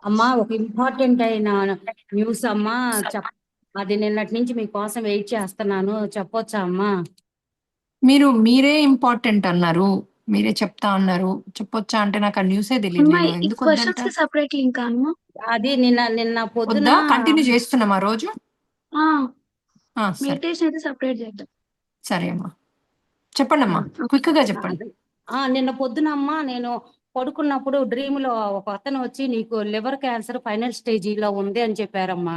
అమ్మా, ఒక ఇంపార్టెంట్ అయిన న్యూస్ అమ్మా. చెప్ అది నిన్నటి నుంచి మీకోసం వెయిట్ చేస్తున్నాను. చెప్పొచ్చా అమ్మా? మీరే ఇంపార్టెంట్ అన్నారు. మీరే చెప్తా అన్నారు. చెప్పొచ్చా అంటే నాకు ఆ న్యూసే తెలియదు. అమ్మా నేను ఈ ఎందుకు వద్దంట? క్వశ్చన్స్ కి సపరేట్ లింక్ అమ్మా. అది నిన్న నిన్న పొద్దున. వద్దా? కంటిన్యూ చేస్తున్నాం ఆ రోజు. ఆ సరే. మెడిటేషన్ అయితే సపరేట్ చేద్దాం. సరే అమ్మా, చెప్పండి ఆ, అమ్మా, క్విక్ గా చెప్పండి. అదే. నిన్న పొద్దున అమ్మా, నేను పడుకున్నప్పుడు డ్రీమ్ లో ఒక అతను వచ్చి నీకు లివర్ క్యాన్సర్ ఫైనల్ స్టేజీలో ఉంది అని చెప్పారమ్మా.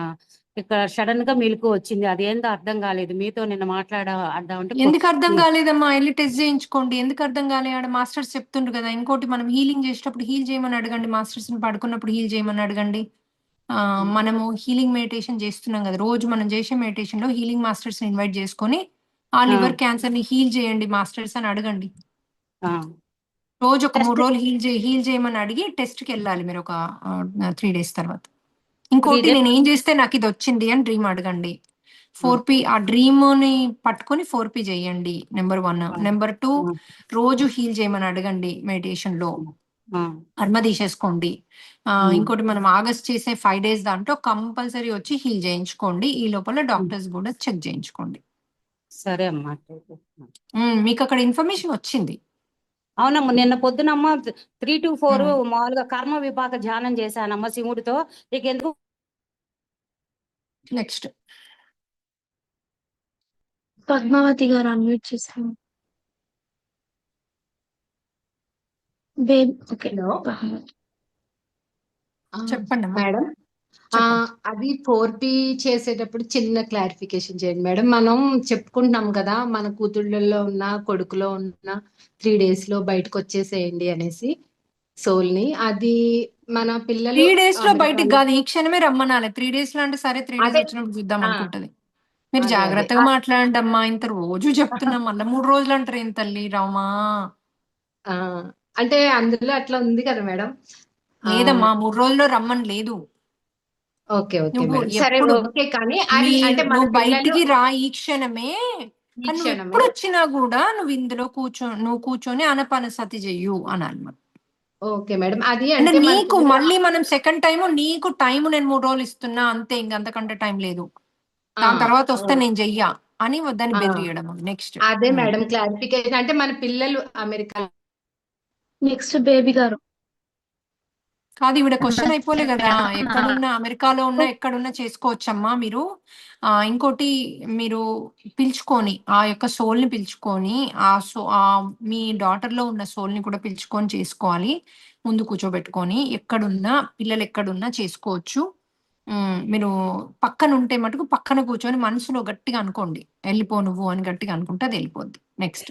ఇక్కడ సడన్ గా మెలకు వచ్చింది. అదేందో అర్థం కాలేదు. మీతో నిన్న మాట్లాడదామంటే ఎందుకు అర్థం కాలేదమ్మా? వెళ్ళి టెస్ట్ చేయించుకోండి. ఎందుకు అర్థం కాలే? ఆడ మాస్టర్స్ చెప్తుండ్రు కదా. ఇంకోటి, మనం హీలింగ్ చేసేటప్పుడు హీల్ చేయమని అడగండి. మాస్టర్స్ ని పడుకున్నప్పుడు హీల్ చేయమని అడగండి. మనము హీలింగ్ మెడిటేషన్ చేస్తున్నాం కదా. రోజు మనం చేసే మెడిటేషన్ లో హీలింగ్ మాస్టర్స్ ని ఇన్వైట్ చేసుకొని ఆ లివర్ క్యాన్సర్ ని హీల్ చేయండి మాస్టర్స్ అని అడగండి. రోజు ఒక 3 రోజులు హీల్ చేయమని అడిగి టెస్ట్ కి వెళ్ళాలి మీరు ఒక 3 days తర్వాత. ఇంకోటి, 3 days. నేను ఏం చేస్తే నాకు ఇది వచ్చింది అని డ్రీమ్ అడగండి. 4P ఆ డ్రీమ్ ని పట్టుకొని 4P చేయండి. నెంబర్ 1. నెంబర్ 2, రోజు హీల్ చేయమని అడగండి మెడిటేషన్ లో. అర్మ తీసేసుకోండి. ఇంకోటి, మనం ఆగస్ట్ చేసే 5 days దాంట్లో కంపల్సరీ వచ్చి హీల్ చేయించుకోండి. ఈ లోపల డాక్టర్స్ కూడా చెక్ చేయించుకోండి. సరే అమ్మా. మీకు అక్కడ ఇన్ఫర్మేషన్ వచ్చింది. అవునమ్మా, నిన్న పొద్దునమ్మ 3 to 4 ఉమ్, మామూలుగా కర్మ విపాక ధ్యానం చేశానమ్మ శివుడితో. ఇక ఎందుకు నెక్స్ట్. పద్మావతి గారు అన్మ్యూట్ చేశాను. Baby okay. హలో చెప్పండి అమ్మా. మేడం. చెప్పండి. అది 4P చేసేటప్పుడు చిన్న క్లారిఫికేషన్ చేయండి మేడం. మనం చెప్పుకుంటున్నాం కదా, మన కూతుళ్ళల్లో ఉన్న కొడుకులో ఉన్న 3 days లో బయటకు వచ్చేసేయండి అనేసి సోల్ ని. అది మన పిల్లలు 3 days లో బయటికి అమెరికాలో. కాదు, ఈ క్షణమే రమ్మనాలి. 3 days లో అంటే సరే 3 days అదే వచ్చినప్పుడు చూద్దాం ఆ అనుకుంటది. మీరు అదే అదే జాగ్రత్తగా మాట్లాడండి అమ్మా. ఇంత రోజు చెప్తున్నాం, మళ్ళీ 3 రోజులు అంటారు ఏం తల్లి రామా? ఆ, అంటే అందులో అట్లా ఉంది కదా మేడం. ఆ లేదమ్మా, 3 రోజుల్లో రమ్మని లేదు. ఓకే ఓకే నువ్వు మేడం, సరే ఎప్పుడు ఓకే. కానీ అది అంటే మన నువ్వు పిల్లలు బయటికి రా ఈ క్షణమే. ఈ కానీ నువ్వు క్షణమే. ఎప్పుడు వచ్చినా కూడా నువ్వు ఇందులో కూర్చొని అనపనసతి చెయ్యు అనాలి మనం. ఓకే మేడం, అది అంటే అంటే మన నీకు పిల్లలు. మళ్ళీ మనం సెకండ్ టైం నీకు టైం నేను 3 రోజులు ఇస్తున్నా అంతే, ఇంకంతకంటే టైం లేదు. ఆ దాని తర్వాత వస్తే ఓ- నేను చెయ్యా అని దాన్ని ఆ బెదిరియడం. నెక్స్ట్. అదే మేడం క్లారిఫికేషన్. అంటే మన పిల్లలు అమెరికా. నెక్స్ట్ బేబీ గారు. కాదు, ఈవిడ క్వశ్చన్ అయిపోలే కదా. ఎక్కడున్నా, అమెరికాలో ఉన్నా ఎక్కడున్నా చేసుకోవచ్చమ్మా మీరు. ఇంకోటి, మీరు పిలుచుకొని ఆ యొక్క సోల్ ని పిలుచుకొని మీ డాటర్ లో ఉన్న సోల్ ని కూడా పిలుచుకొని చేసుకోవాలి. ముందు కూర్చోబెట్టుకొని ఎక్కడున్నా, పిల్లలు ఎక్కడున్నా చేసుకోవచ్చు. మీరు పక్కన ఉంటే మటుకు పక్కన కూర్చొని మనసులో గట్టిగా అనుకోండి, వెళ్ళిపో నువ్వు అని గట్టిగా అనుకుంటే అది వెళ్ళిపోద్ది. నెక్స్ట్.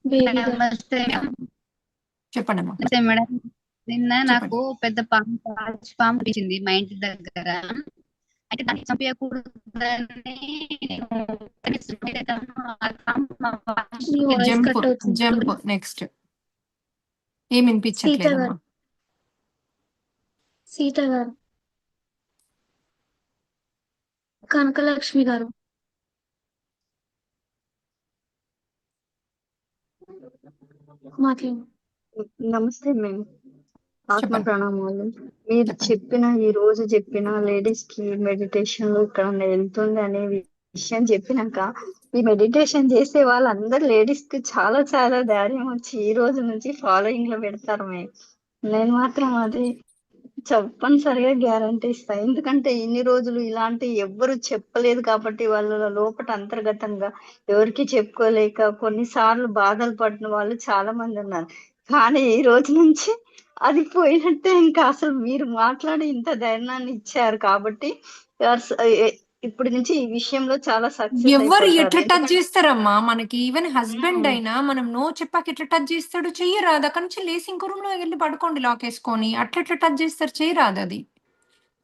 బేబీ గారు. నమస్తే చెప్పండి అమ్మా. నమస్తే మేడం. నిన్న చెప్పండి. నాకు పెద్ద పాము, పాము కనిపించింది మా ఇంటి దగ్గర. అయితే దాన్ని చంపేయకూడదని నేను ఆ పాము మా మీ వాయిస్ జంప్. కట్ అవుతుంది. జంప్. నెక్స్ట్. ఏం సీత వినిపించట్లేదమ్మా. గారు. సీత గారు. కనకలక్ష్మి గారు. మాట్లాడండి. నమస్తే మేము ఆత్మ చెప్పండి. ప్రణామాలు. మీరు చెప్పండి. చెప్పిన ఈ రోజు చెప్పిన లేడీస్ కి మెడిటేషన్ లో ఇక్కడ వెళ్తుంది అనే విషయం చెప్పినాక, ఈ మెడిటేషన్ చేసే వాళ్ళందరు లేడీస్ కి చాలా చాలా ధైర్యం వచ్చి ఈ రోజు నుంచి ఫాలోయింగ్ లో పెడతారు. నేను మాత్రం అది తప్పనిసరిగా గ్యారంటీ ఇస్తా. ఎందుకంటే ఇన్ని రోజులు ఇలాంటి ఎవ్వరు చెప్పలేదు కాబట్టి, వాళ్ళ లోపల అంతర్గతంగా ఎవరికి చెప్పుకోలేక కొన్నిసార్లు బాధలు పడిన వాళ్ళు చాలా మంది ఉన్నారు. కానీ ఈ రోజు నుంచి అది పోయినట్టే. ఇంకా అసలు మీరు మాట్లాడి ఇంత ధైర్యాన్ని ఇచ్చారు కాబట్టి ఇప్పటి నుంచి ఈ విషయంలో చాలా సక్సెస్ ఎవరు అయిపోతారు. ఎట్లా టచ్ ఎందుకంటే చేస్తారమ్మా? మనకి ఈవెన్ హస్బెండ్ ఉమ్, అయినా మనం నో చెప్పాక ఎట్లా టచ్ చేస్తాడు? చెయ్యరాదు. అక్కడి నుంచి లేసి ఇంకో రూమ్ లో వెళ్ళి పడుకోండి లాక్ వేసుకొని. అట్లా ఎట్లా టచ్ చేస్తారు? చేయరాదు. అది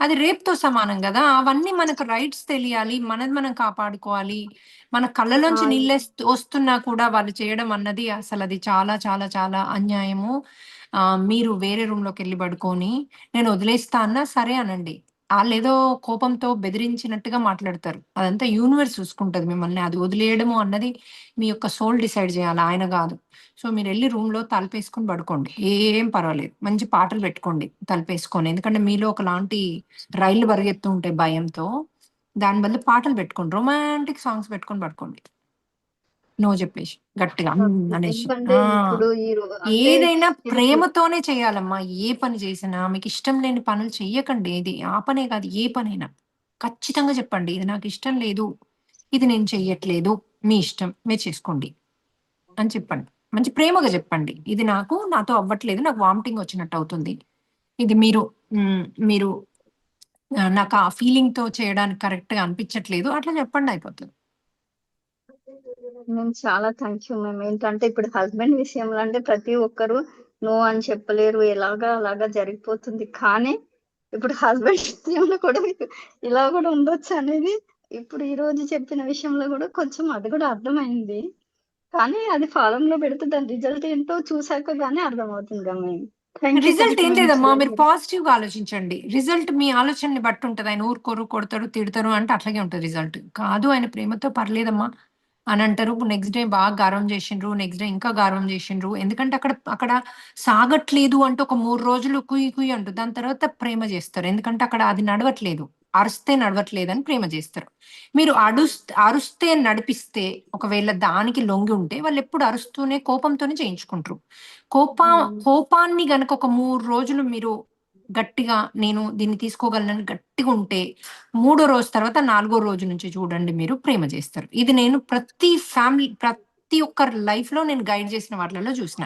అది రేప్తో సమానం కదా. అవన్నీ మనకు రైట్స్ తెలియాలి. మనది మనం కాపాడుకోవాలి. మన ఆ, కళ్ళలోంచి నీళ్ళే వస్తున్నా కూడా వాళ్ళు చేయడం అన్నది అసలు అది చాలా చాలా చాలా అన్యాయము. మీరు వేరే రూమ్ లోకి వెళ్ళి పడుకొని నేను వదిలేస్తా అన్నా సరే అనండి. వాళ్ళేదో కోపంతో బెదిరించినట్టుగా మాట్లాడతారు. అదంతా యూనివర్స్ చూసుకుంటది మిమ్మల్ని. అది వదిలేయడము అన్నది మీ యొక్క సోల్ డిసైడ్ చేయాలి, ఆయన కాదు. సో మీరెళ్లి రూమ్‌లో తలుపేసుకొని పడుకోండి. ఏం పర్వాలేదు. మంచి పాటలు పెట్టుకోండి తలుపేసుకొని. ఎందుకంటే మీలో ఒకలాంటి రైళ్లు పరిగెత్తు ఉంటాయి భయంతో. దాని బదులు పాటలు పెట్టుకోండి. రొమాంటిక్ సాంగ్స్ పెట్టుకొని పడుకోండి. నో చెప్పేసి గట్టిగా అనేసి. ఎందుకంటే ఇప్పుడు అంటే ఏదైనా ఇది ప్రేమతోనే చేయాలమ్మా. ఏ పని చేసినా మీకు ఇష్టం లేని పనులు చెయ్యకండి. ఏది ఆ పనే కాదు, ఏ పనైనా ఖచ్చితంగా చెప్పండి. ఇది నాకు ఇష్టం లేదు, ఇది నేను చెయ్యట్లేదు, మీ ఇష్టం మీరు చేసుకోండి అని చెప్పండి. మంచి ప్రేమగా చెప్పండి. ఇది నాతో అవ్వట్లేదు, నాకు వామిటింగ్ వచ్చినట్టు అవుతుంది, ఇది మీరు నాకు ఆ ఫీలింగ్ తో చేయడానికి కరెక్ట్ గా అనిపించట్లేదు, అట్లా చెప్పండి, అయిపోతుంది. మేము చాలా థ్యాంక్ యూ మ్యామ్. ఏంటంటే ఇప్పుడు హస్బెండ్ విషయంలో అంటే ప్రతి ఒక్కరు నో అని చెప్పలేరు, ఎలాగా అలాగా జరిగిపోతుంది. కానీ ఇప్పుడు హస్బెండ్ విషయంలో కూడా మీకు ఇలా కూడా ఉండొచ్చు అనేది ఇప్పుడు ఈ రోజు చెప్పిన విషయంలో కూడా కొంచెం అది కూడా అర్థమైంది. కానీ అది ఫాలంలో పెడితే దాని రిజల్ట్ ఏంటో చూసాక గానీ అర్థమవుతుంది కదా మ్యామ్. రిజల్ట్ ఏం లేదమ్మా, మీరు థ్యాంక్ పాజిటివ్ గా ఆలోచించండి. రిజల్ట్ మీ ఆలోచనని బట్టి ఉంటది. ఆయన ఊరుకోరు, కొడతారు, తిడతారు అంటే అట్లాగే ఉంటది రిజల్ట్. కాదు ఆయన ప్రేమతో పర్లేదమ్మా అని అంటారు. నెక్స్ట్ డే బాగా గారం చేసిండ్రు, నెక్స్ట్ డే ఇంకా గారం చేసిండ్రు. ఎందుకంటే అక్కడ సాగట్లేదు అంటే ఒక 3 రోజులు కుయ్యి కుయ్యి అంటుంది. దాని తర్వాత ప్రేమ చేస్తారు. ఎందుకంటే అక్కడ అది నడవట్లేదు, అరిస్తే నడవట్లేదు అని ప్రేమ చేస్తారు. మీరు అరుస్తే నడిపిస్తే, ఒకవేళ దానికి లొంగి ఉంటే వాళ్ళు ఎప్పుడు అరుస్తూనే కోపంతోనే చేయించుకుంటారు. కోపాన్ని గనక ఒక 3 రోజులు మీరు గట్టిగా నేను దీన్ని తీసుకోగలనని గట్టిగా ఉంటే, 3 రోజు తర్వాత 4 రోజు నుంచి చూడండి మీరు ప్రేమ చేస్తారు. ఇది నేను ప్రతి ఒక్కరి లైఫ్ లో నేను గైడ్ చేసిన వాటిలలో చూసిన.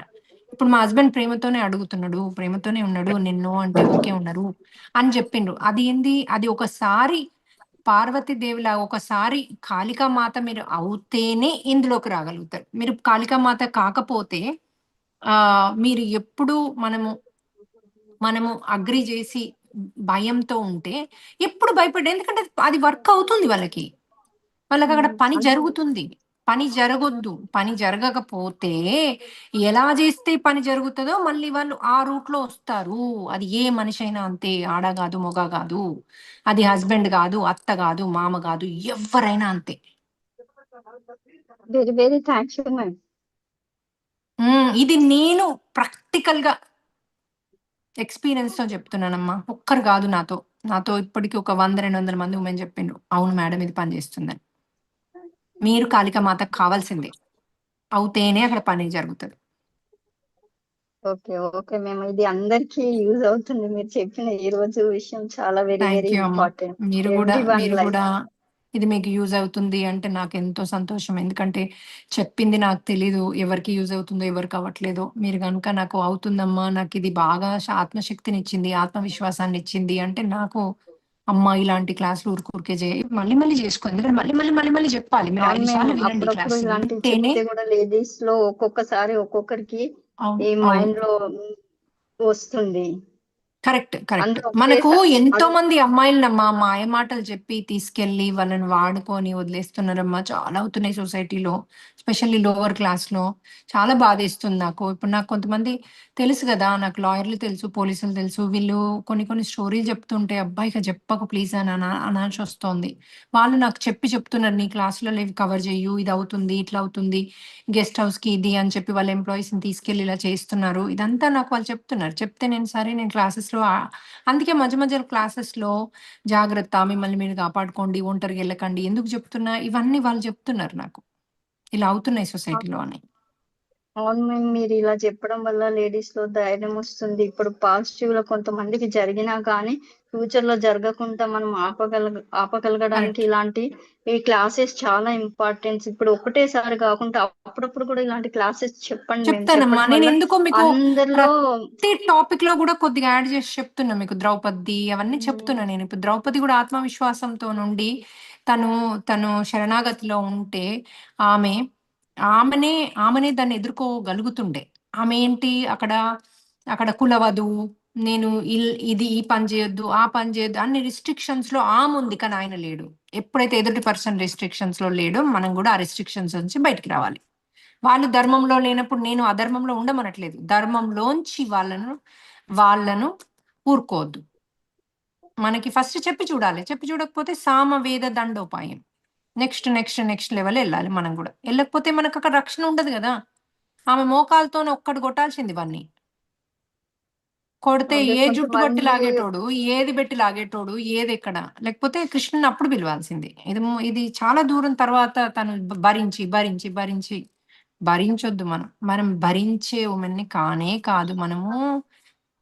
ఇప్పుడు మా హస్బెండ్ ప్రేమతోనే అడుగుతున్నాడు, ప్రేమతోనే ఉన్నాడు, నిన్ను అంటే ఓకే ఉన్నారు అని చెప్పిండ్రు. అది ఒకసారి పార్వతీదేవిలా, ఒకసారి కాళికామాత మీరు అవుతేనే ఇందులోకి రాగలుగుతారు. మీరు కాళికామాత కాకపోతే మీరు ఎప్పుడు మనము అగ్రి చేసి భయంతో ఉంటే ఎప్పుడు భయపడే, ఎందుకంటే అది వర్క్ అవుతుంది వాళ్ళకి అక్కడ పని జరుగుతుంది. పని జరగొద్దు, పని జరగకపోతే ఎలా చేస్తే పని జరుగుతుందో మళ్ళీ వాళ్ళు ఆ రూట్ లో వస్తారు. అది ఏ మనిషి అయినా అంతే, ఆడ కాదు మొగ కాదు, అది హస్బెండ్ కాదు, అత్త కాదు, మామ కాదు, ఎవరైనా అంతే. Very very thank you ma'am. ఇది నేను ప్రాక్టికల్ గా ఎక్స్పీరియన్స్ తో చెప్తున్నానమ్మా. ఒక్కరు కాదు, నాతో ఇప్పటికి ఒక 100-200 మంది ఉమెన్ చెప్పిండ్రు అవును మేడం ఇది పని చేస్తుందని. మీరు కాళికామాత కావాల్సిందే, అవుతేనే అక్కడ పని జరుగుతుంది. ఓకే ఓకే మ్యామ్, ఇది అందరికీ యూజ్ అవుతుంది. మీరు చెప్పిన ఈ రోజు విషయం చాలా వెరీ థ్యాంక్ వెరీ యూ అమ్మా. ఇంపార్టెంట్. మీరు ఎవ్రీవన్ లైఫ్. కూడా ఇది మీకు యూజ్ అవుతుంది అంటే నాకు ఎంతో సంతోషం. ఎందుకంటే చెప్పింది నాకు తెలీదు ఎవరికి యూజ్ అవుతుందో ఎవరికి అవ్వట్లేదో. మీరు కనుక నాకు అవుతుందమ్మా, నాకు ఇది బాగా ఆత్మశక్తిని ఇచ్చింది, ఆత్మవిశ్వాసాన్ని ఇచ్చింది అంటే నాకు అమ్మ ఇలాంటి క్లాసులు ఊరికే మళ్ళీ మళ్ళీ చేసుకోండి. ఎందుకంటే మళ్ళీ చెప్పాలి. మీరు అవును 5 మ్యామ్, సార్లు వినండి అప్పుడప్పుడు క్లాస్, ఇలాంటివి వింటేనే. చెప్తే కూడా లేడీస్ లో ఒక్కొక్కసారి ఒక్కొక్కరికి ఈ అవును మైండ్ లో వస్తుంది. కరెక్ట్. అందరూ మనకు ఒకేసారి ఎంతో మంది అమ్మాయిలనమ్మా మాయ మాటలు చెప్పి తీసుకెళ్లి వాళ్ళని వాడుకొని వదిలేస్తున్నారమ్మా. చాలా అవుతున్నాయి సొసైటీలో, స్పెషల్లీ లోవర్ క్లాస్ లో. చాలా బాధేస్తుంది నాకు. ఇప్పుడు నాకు కొంతమంది తెలుసు కదా, నాకు లాయర్లు తెలుసు, పోలీసులు తెలుసు. వీళ్ళు కొన్ని స్టోరీలు చెప్తుంటే అబ్బాయిగా చెప్పకు ప్లీజ్ అని అనాల్సి వస్తోంది. వాళ్ళు నాకు చెప్తున్నారు నీ క్లాసులలో ఇవి కవర్ చెయ్యు, ఇది అవుతుంది, ఇట్లా అవుతుంది, గెస్ట్ హౌస్ కి ఇది అని చెప్పి వాళ్ళ ఎంప్లాయీస్ ని తీసుకెళ్లి ఇలా చేస్తున్నారు. ఇదంతా నాకు వాళ్ళు చెప్తున్నారు. చెప్తే నేను క్లాసెస్ లో అందుకే మధ్య క్లాసెస్ లో జాగ్రత్త, మిమ్మల్ని మీరు కాపాడుకోండి, ఒంటరికి వెళ్ళకండి, ఎందుకు చెప్తున్నా ఇవన్నీ వాళ్ళు చెప్తున్నారు నాకు, ఇలా అవుతున్నాయి సొసైటీలో అని. అవును మ్యామ్, మీరు ఇలా చెప్పడం వల్ల లేడీస్ లో ధైర్యం వస్తుంది. ఇప్పుడు పాజిటివ్ లో కొంతమందికి జరిగినా కానీ ఫ్యూచర్ లో జరగకుండా మనం ఆపగలగడానికి కరెక్ట్. ఇలాంటి ఈ క్లాసెస్ చాలా ఇంపార్టెన్స్. ఇప్పుడు ఒకటేసారి కాకుండా అప్పుడప్పుడు కూడా ఇలాంటి క్లాసెస్ చెప్పండి మ్యామ్. చెప్తానమ్మా. చెప్పడం నేను వల్ల ఎందుకో మీకు అందరిలో ప్రతి టాపిక్ లో కూడా కొద్దిగా యాడ్ చేసి చెప్తున్నా మీకు. ద్రౌపది అవన్నీ చెప్తున్నా నేను. ఇప్పుడు ద్రౌపది కూడా ఆత్మవిశ్వాసంతో నుండి తను తను శరణాగతిలో ఉంటే ఆమె ఆమెనే ఆమెనే దాన్ని ఎదుర్కోగలుగుతుండే. ఆమె ఏంటి అక్కడ కులవదు, నేను ఇది ఈ పని చేయొద్దు, ఆ పని చేయొద్దు అన్ని రిస్ట్రిక్షన్స్ లో ఆమె ఉంది, కానీ ఆయన లేడు. ఎప్పుడైతే ఎదుటి పర్సన్ రిస్ట్రిక్షన్స్ లో లేడో మనం కూడా ఆ రిస్ట్రిక్షన్స్ నుంచి బయటికి రావాలి. వాళ్ళు ధర్మంలో లేనప్పుడు నేను అధర్మంలో ఉండమనట్లేదు, ధర్మంలోంచి వాళ్ళను ఊరుకోవద్దు. మనకి ఫస్ట్ చెప్పి చూడాలి. చెప్పి చూడకపోతే సామవేద దండోపాయం. నెక్స్ట్ లెవెల్ వెళ్ళాలి మనం కూడా. వెళ్ళకపోతే మనకు అక్కడ రక్షణ ఉండదు కదా. ఆమె మోకాలతోనే ఒక్కటి కొట్టాల్సింది ఇవన్నీ. కొడితే అదే ఏ జుట్టు బట్టి కొంతమంది లాగేటోడు, ఏది పెట్టి లాగేటోడు, ఏది ఎక్కడ. లేకపోతే కృష్ణుని అప్పుడు పిలవాల్సింది. ఇది చాలా దూరం తర్వాత తను భరించొద్దు మనం. మనం భరించే ఉమెన్ని కానే కాదు. మనము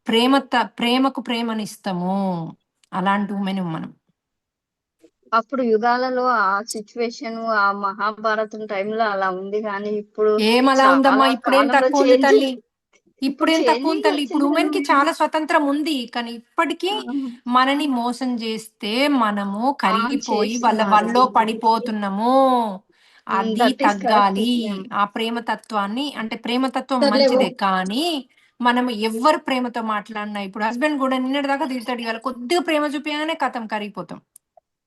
ప్రేమకు ప్రేమనిస్తాము. అలాంటి ఉమెన్ మనం. అప్పుడు యుగాలలో ఆ సిచ్యువేషన్ ఆ మహాభారతం టైంలో అలా ఉంది కానీ ఇప్పుడు ఏమలా ఉందమ్మా? చాలా ఇప్పుడేం కాలంలో తక్కువ ఉంది తల్లి? ఇప్పుడు ఇప్పుడేం తక్కువ ఉంది చేంజింగ్ తల్లి? ఇప్పుడు వచ్చింది ఉమెన్ కదా కి మేడం. చాలా స్వతంత్రం ఉంది. కానీ ఇప్పటికీ మనని మోసం చేస్తే మనము కరిగిపోయి వాళ్ళ చేస్తున్నారు. వల్లో పడిపోతున్నాము. అది దట్ ఈస్ కరెక్ట్ తగ్గాలి. మ్యామ్. ఆ ప్రేమతత్వాన్ని, అంటే ప్రేమతత్వం సర్లే మంచిదే, కానీ మనం ఎవరు ప్రేమతో మాట్లాడినా, ఇప్పుడు హస్బెండ్ కూడా నిన్నటి దాకా తిడతాడు, ఇవాళ కొద్దిగా ప్రేమ చూపించగానే కథం కరిగిపోతాం.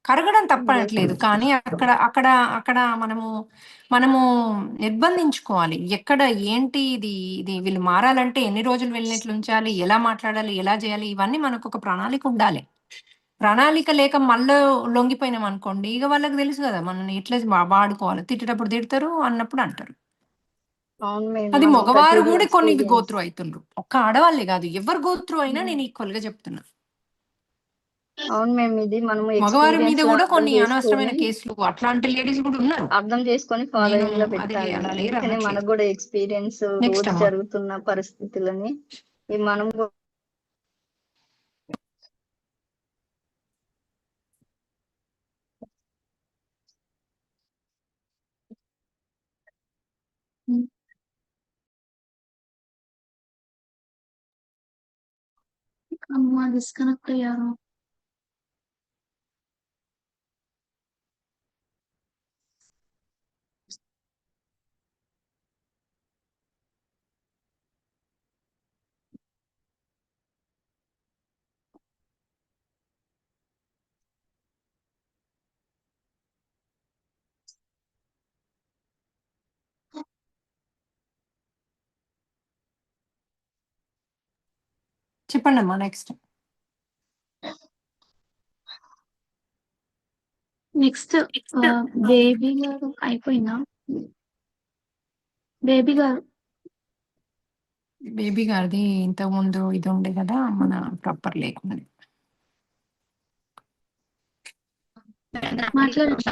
కరగడం తప్పనట్లేదు, కానీ అక్కడ అక్కడ అక్కడ మనము నిర్బంధించుకోవాలి. ఎక్కడ ఏంటి ఇది వీళ్ళు మారాలంటే ఎన్ని రోజులు వెళ్ళినట్లు ఉంచాలి, ఎలా మాట్లాడాలి, ఎలా చేయాలి, ఇవన్నీ మనకు ఒక ప్రణాళిక ఉండాలి. ప్రణాళిక లేక మళ్ళీ లొంగిపోయినాం అనుకోండి, ఇక వాళ్ళకి తెలుసు కదా మనల్ని ఎట్లా వాడుకోవాలి. తిట్టేటప్పుడు తిడతారు, అన్నప్పుడు అంటారు. అవును మేడం, అది మనం మగవారు ప్రతిదీ కూడా కొన్ని ఎక్స్పీరియన్స్. గోత్రు అవుతుండ్రు, ఒక్క ఆడవాళ్ళే కాదు, ఎవరు గోత్రు అయినా నేను ఈక్వల్ గా చెప్తున్నా. అవును మేము ఇది మనము మగవారి మీద ఎక్స్పీరియన్స్ లో కూడా అర్థం కొన్ని అనవసరమైన చేసుకొని కేసులు, అట్లాంటి లేడీస్ కూడా ఉన్నారు. ఫాలోయింగ్ లో అది పెట్టాలి. అలా లేరు ఎందుకని అనట్లేదు. మనకు కూడా ఎక్స్పీరియన్స్ నెక్స్ట్ రోజు అమ్మా. జరుగుతున్న పరిస్థితులని ఈ మనం అమ్మ డిస్కనెక్ట్ అయ్యారు. చెప్పండి అమ్మా. నెక్స్ట్ నెక్స్ట్ బేబీ గారు అయిపోయిందా? బేబీ గారు బేబీ గారిది ఇంతకు ముందు ఇది ఉండే కదా, మన ప్రాపర్ లేకుండా. మాట్లాడండి.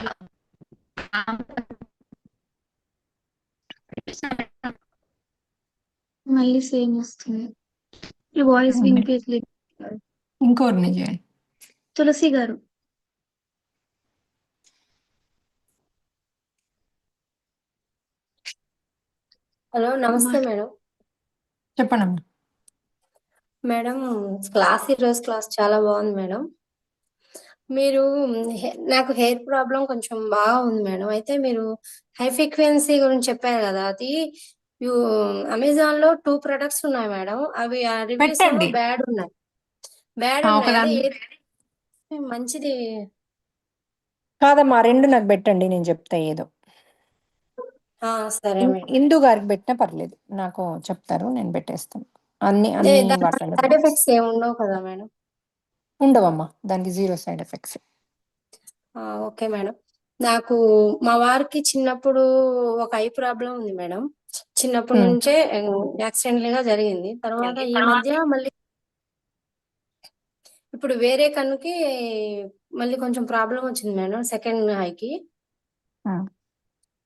మళ్ళీ సేమ్ వస్తుంది. ఈ వాయిస్ వినిపించలేదు. ఇంకోరిని చేయండి. తులసి గారు హలో నమస్తే మేడం. చెప్పండి అమ్మా. మేడం ఈరోజు క్లాస్ చాలా బాగుంది మేడం. మీరు నాకు హెయిర్ ప్రాబ్లం కొంచెం బాగా ఉంది మేడం. అయితే మీరు హై ఫ్రీక్వెన్సీ గురించి చెప్పారు కదా, అది అమెజాన్ లో 2 ప్రొడక్ట్స్ ఉన్నాయి మేడం. అవి ఆ రివ్యూస్ ఏమో పెట్టండి. బ్యాడ్ ఉన్నాయి. ఒకదాని అదే మంచిది కాదమ్మా, 2 నాకు పెట్టండి, నేను చెప్తా ఏదో. సరే మేడం. ఇందు గారికి పెట్టినా పర్లేదు, నాకు చెప్తారు, నేను పెట్టేస్తాను. అన్ని వాటిలో సైడ్ ఎఫెక్ట్స్ ఏమి ఉండవు కదా మేడం? ఉండవమ్మా, దానికి 0 సైడ్ ఎఫెక్ట్స్. Okay madam. నాకు మా వారికి చిన్నప్పుడు ఒక ఐ ప్రాబ్లం ఉంది మేడం. చిన్నప్పటి నుంచే యాక్సిడెంటల్ గా జరిగింది. తర్వాత ఈ మధ్య మళ్ళీ ఇప్పుడు వేరే కన్నుకి మళ్ళీ కొంచెం ప్రాబ్లం వచ్చింది మేడం. సెకండ్ ఐకి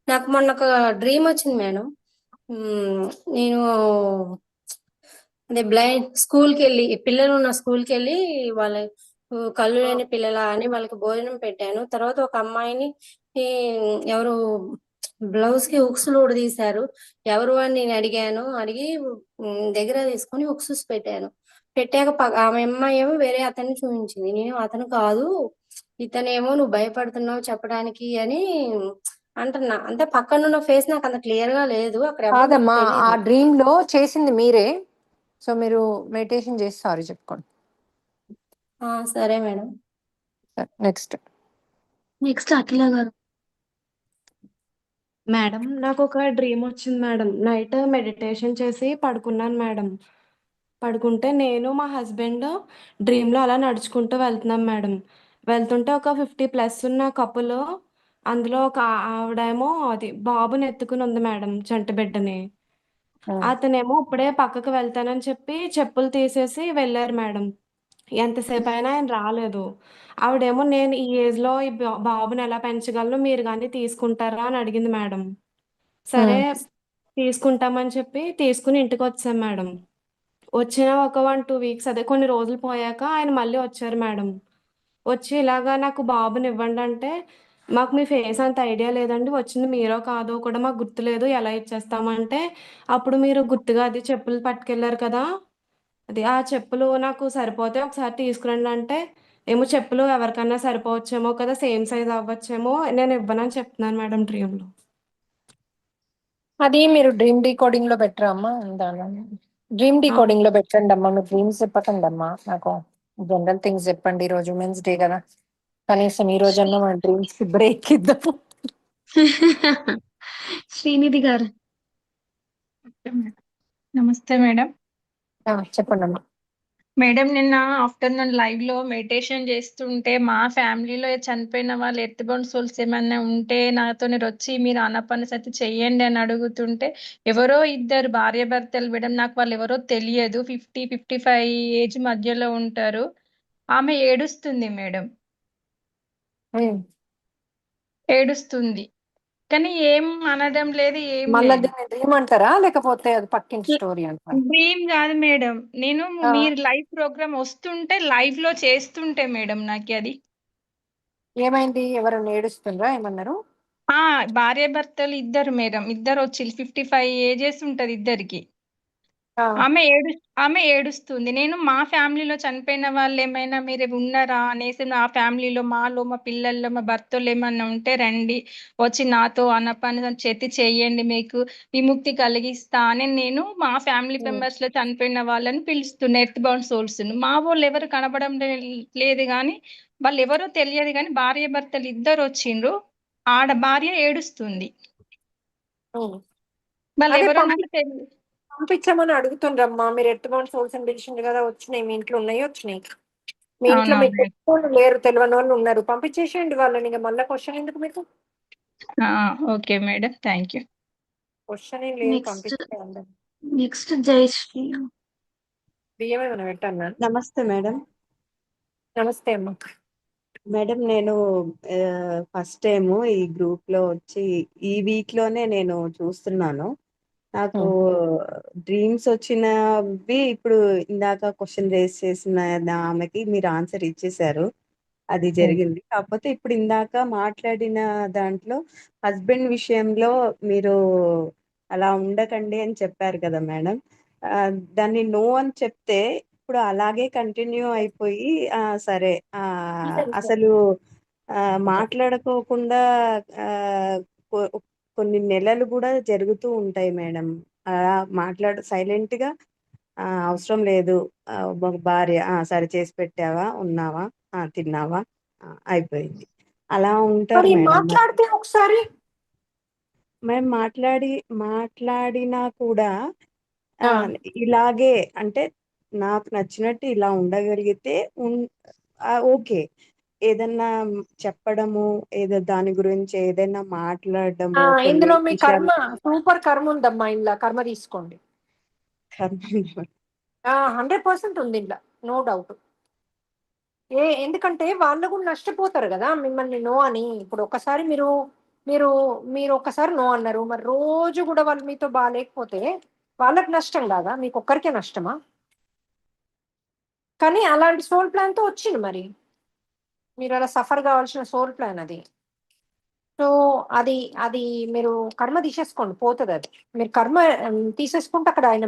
నాకు మొన్న ఒక డ్రీమ్ వచ్చింది మేడం. నేను అదే బ్లైండ్ స్కూల్కి వెళ్ళి, పిల్లలు ఉన్న స్కూల్కి వెళ్ళి వాళ్ళ కళ్ళు లేని పిల్లల అని వాళ్ళకి భోజనం పెట్టాను. తర్వాత ఒక అమ్మాయిని ఎవరు బ్లౌజ్ కి హుక్స్ తీశారు. ఎవరు అని నేను అడిగాను. అడిగి దగ్గర తీసుకొని హుక్స్ పెట్టాను. పెట్టాక ఆమె అమ్మాయి ఏమో వేరే అతన్ని చూపించింది. నేను అతను కాదు, ఇతనేమో నువ్వు భయపడుతున్నావు చెప్పడానికి అని అంటున్నా. అంటే పక్కనున్న ఫేస్ నాకు అంత క్లియర్ గా లేదు, అక్కడ ఎవరు నాకు కాదమ్మా, ఆ తెలీదు. డ్రీమ్ లో చేసింది మీరే. సో మీరు మెడిటేషన్ చేసి సారీ చెప్పుకోండి. సరే మేడం. నెక్స్ట్ అఖిల గారు. మేడం నాకు ఒక డ్రీమ్ వచ్చింది మేడం. నైట్ మెడిటేషన్ చేసి పడుకున్నాను మేడం. పడుకుంటే నేను మా హస్బెండ్ డ్రీమ్లో అలా నడుచుకుంటూ వెళ్తున్నాం మేడం. వెళ్తుంటే ఒక 50+ ఉన్న కపుల్, అందులో ఒక ఆవిడేమో అది బాబుని ఎత్తుకుని ఉంది మేడం, చంటి బిడ్డని. అతనేమో ఇప్పుడే పక్కకు వెళ్తానని చెప్పి చెప్పులు తీసేసి వెళ్ళారు మేడం. ఎంతసేపు అయినా ఆయన రాలేదు. ఆవిడేమో నేను ఈ ఏజ్‌లో ఈ బాబుని ఎలా పెంచగలను, మీరు గాని తీసుకుంటారా అని అడిగింది మేడం. సరే తీసుకుంటామని చెప్పి తీసుకుని ఇంటికొచ్చాం మేడం. వచ్చిన ఒక 1, 2 వీక్స్ అదే కొన్ని రోజులు పోయాక ఆయన మళ్ళీ వచ్చారు మేడం. వచ్చి ఇలాగా నాకు బాబునివ్వండంటే, మాకు మీ ఫేస్ అంత ఐడియా లేదండి. వచ్చింది మీరో కాదో కూడా మాకు గుర్తులేదు. ఎలా ఇచ్చేస్తామంటే, అప్పుడు మీరు గుర్తుగా అది చెప్పులు పట్టుకెళ్లారు కదా! ఆ చెప్పులు నాకు సరిపోతే ఒకసారి తీసుకురండి అంటే, ఏమో చెప్పులు ఎవరికన్నా సరిపోవచ్చేమో కదా! సేమ్ సైజ్ అవ్వచ్చేమో నేను ఇవ్వనని చెప్తున్నాను మేడం డ్రీమ్‌లో. అది మీరు డ్రీమ్ డీకోడింగ్ లో పెట్టరా అమ్మా? డ్రీమ్ ఆ! డీకోడింగ్ లో పెట్టండి అమ్మా. మీరు డ్రీమ్స్ చెప్పకండి అమ్మా. నాకు జనరల్ థింగ్స్ చెప్పండి. ఈ రోజు ఉమెన్స్ డే కదా, కనీసం ఈ రోజన్నా మన డ్రీమ్స్ కి బ్రేక్ ఇద్దాము. శ్రీనిధి గారు. నమస్తే మేడం. చెప్పండి అమ్మా. మేడం, నిన్న ఆఫ్టర్నూన్ లైవ్ లో మెడిటేషన్ చేస్తుంటే మా ఫ్యామిలీలో చనిపోయిన వాళ్ళు ఎర్త్బౌండ్ సోల్స్ ఏమైనా ఉంటే నాతో వచ్చి మీరు ఆనాపానసతి చెయ్యండి అని అడుగుతుంటే, ఎవరో ఇద్దరు భార్యాభర్తలు మేడం, నాకు వాళ్ళు ఎవరో తెలియదు, 50-55 ఏజ్ మధ్యలో ఉంటారు. ఆమె ఏడుస్తుంది మేడం, ఏడుస్తుంది, కానీ ఏం అనడం లేదు, ఏం మళ్ళీ లేదు. దీన్ని డ్రీమ్ అంటారా, లేకపోతే అది పక్కింటి స్టోరీ అంటారా? డ్రీమ్ కాదు మేడం, నేను మీరు లైవ్ ప్రోగ్రామ్ వస్తుంటే లైవ్ లో చేస్తుంటే మేడం నాకు అది ఏమైంది? ఎవరన్నా ఏడుస్తుండ్రా? ఏమన్నారు? భార్యాభర్తలు ఇద్దరు మేడం, ఇద్దరు వచ్చి 55 ఏజెస్ ఉంటది ఇద్దరికి. ఆ, ఆమె ఏడుస్తుంది. నేను మా ఫ్యామిలీలో చనిపోయిన వాళ్ళు ఏమైనా మీరు ఉన్నారా అనేసి, నా ఫ్యామిలీలో మాలో మా పిల్లల్లో మా భర్తలు ఏమన్నా ఉంటే రండి, వచ్చి నాతో అన్నపని చేతి చేయండి, మీకు విముక్తి కలిగిస్తా అని నేను మా ఫ్యామిలీ మెంబర్స్ లో చనిపోయిన వాళ్ళని పిలుస్తున్నా, ఎర్త్ బౌండ్ సోల్స్. మా వాళ్ళు ఎవరు కనబడం లేదు కానీ, వాళ్ళు ఎవరో తెలియదు కానీ భార్య భర్తలు ఇద్దరు వచ్చిండ్రు. ఆడ భార్య ఏడుస్తుంది, ఉమ్. వాళ్ళు అదే ఎవరో నాకు తెలియదు. పంపించమని అడుగుతుండ్రమ్మా. మీరు ఎర్త్ సోల్స్ అని పిలిచిండ్రు కదా, వచ్చినాయి మీ ఇంట్లో, ఉన్నాయి వచ్చినాయి. మీ ఇంట్లో మీకు అవునవును. తెలిసిన వాళ్ళు లేరు, తెలియని వాళ్ళు ఉన్నారు, పంపించేసేయండి వాళ్ళని. ఇక మళ్ళీ క్వశ్చన్ ఎందుకు మీకు? Okay madam, thank you. Question ఏం లేదు, నెక్స్ట్ పంపించేయండి. నెక్స్ట్ జయశ్రీ. బియ్యం ఏమైనా పెట్టాను. నమస్తే మేడం. నమస్తే అమ్మా. మేడం, నేను ఫస్ట్ టైం ఈ గ్రూప్ లో వచ్చి ఈ వీక్ లోనే నేను చూస్తున్నాను. నాకు డ్రీమ్స్ వచ్చినవి ఇప్పుడు ఇందాక క్వశ్చన్ రేస్ చేసిన ఆమెకి మీరు ఆన్సర్ ఇచ్చేశారు, అది జరిగింది. కాకపోతే ఇప్పుడు ఇందాక మాట్లాడిన దాంట్లో హస్బెండ్ విషయంలో మీరు అలా ఉండకండి అని చెప్పారు కదా మేడం. దాన్ని నో అని చెప్తే ఇప్పుడు అలాగే కంటిన్యూ అయిపోయి సరే అసలు మాట్లాడుకోకుండా ఆ, కొ- కొన్ని నెలలు కూడా జరుగుతూ ఉంటాయి మేడం. అలా సైలెంట్ గా అవసరం లేదు, ఒక భార్య సరే చేసి పెట్టావా, ఉన్నావా, తిన్నావా, అయిపోయింది, అలా ఉంటారు మరి మేడం. మాట్లాడితే ఒకసారి మేము మాట్లాడినా కూడా ఆ, ఇలాగే అంటే నాకు నచ్చినట్టు ఇలా ఉండగలిగితే ఓకే. ఏదన్నా చెప్పడము, ఏదో దాని గురించి ఏదైనా మాట్లాడడము, కొన్ని ఇందులో మీ కర్మ, విషయాలు సూపర్ కర్మ ఉందమ్మా. ఇంట్లో కర్మ తీసుకోండి. 100% ఉంది ఇంట్లో, నో డౌట్. ఎందుకంటే వాళ్ళు కూడా నష్టపోతారు కదా మిమ్మల్ని నో అని. ఇప్పుడు ఒకసారి మీరు మీరు మీరు ఒకసారి నో అన్నారు, మరి రోజు కూడా వాళ్ళు మీతో బాగాలేకపోతే వాళ్ళకి నష్టం కాదా, మీకు ఒక్కరికే నష్టమా? కానీ అలాంటి సోల్ ప్లాన్ తో వచ్చింది, మరి మీరు అలా సఫర్ కావాల్సిన సోల్ ప్లాన్ అది. సో అది అది మీరు కర్మ తీసేసుకోండి, పోతుంది అది. మీరు కర్మ తీసేసుకుంటే అక్కడ ఆయన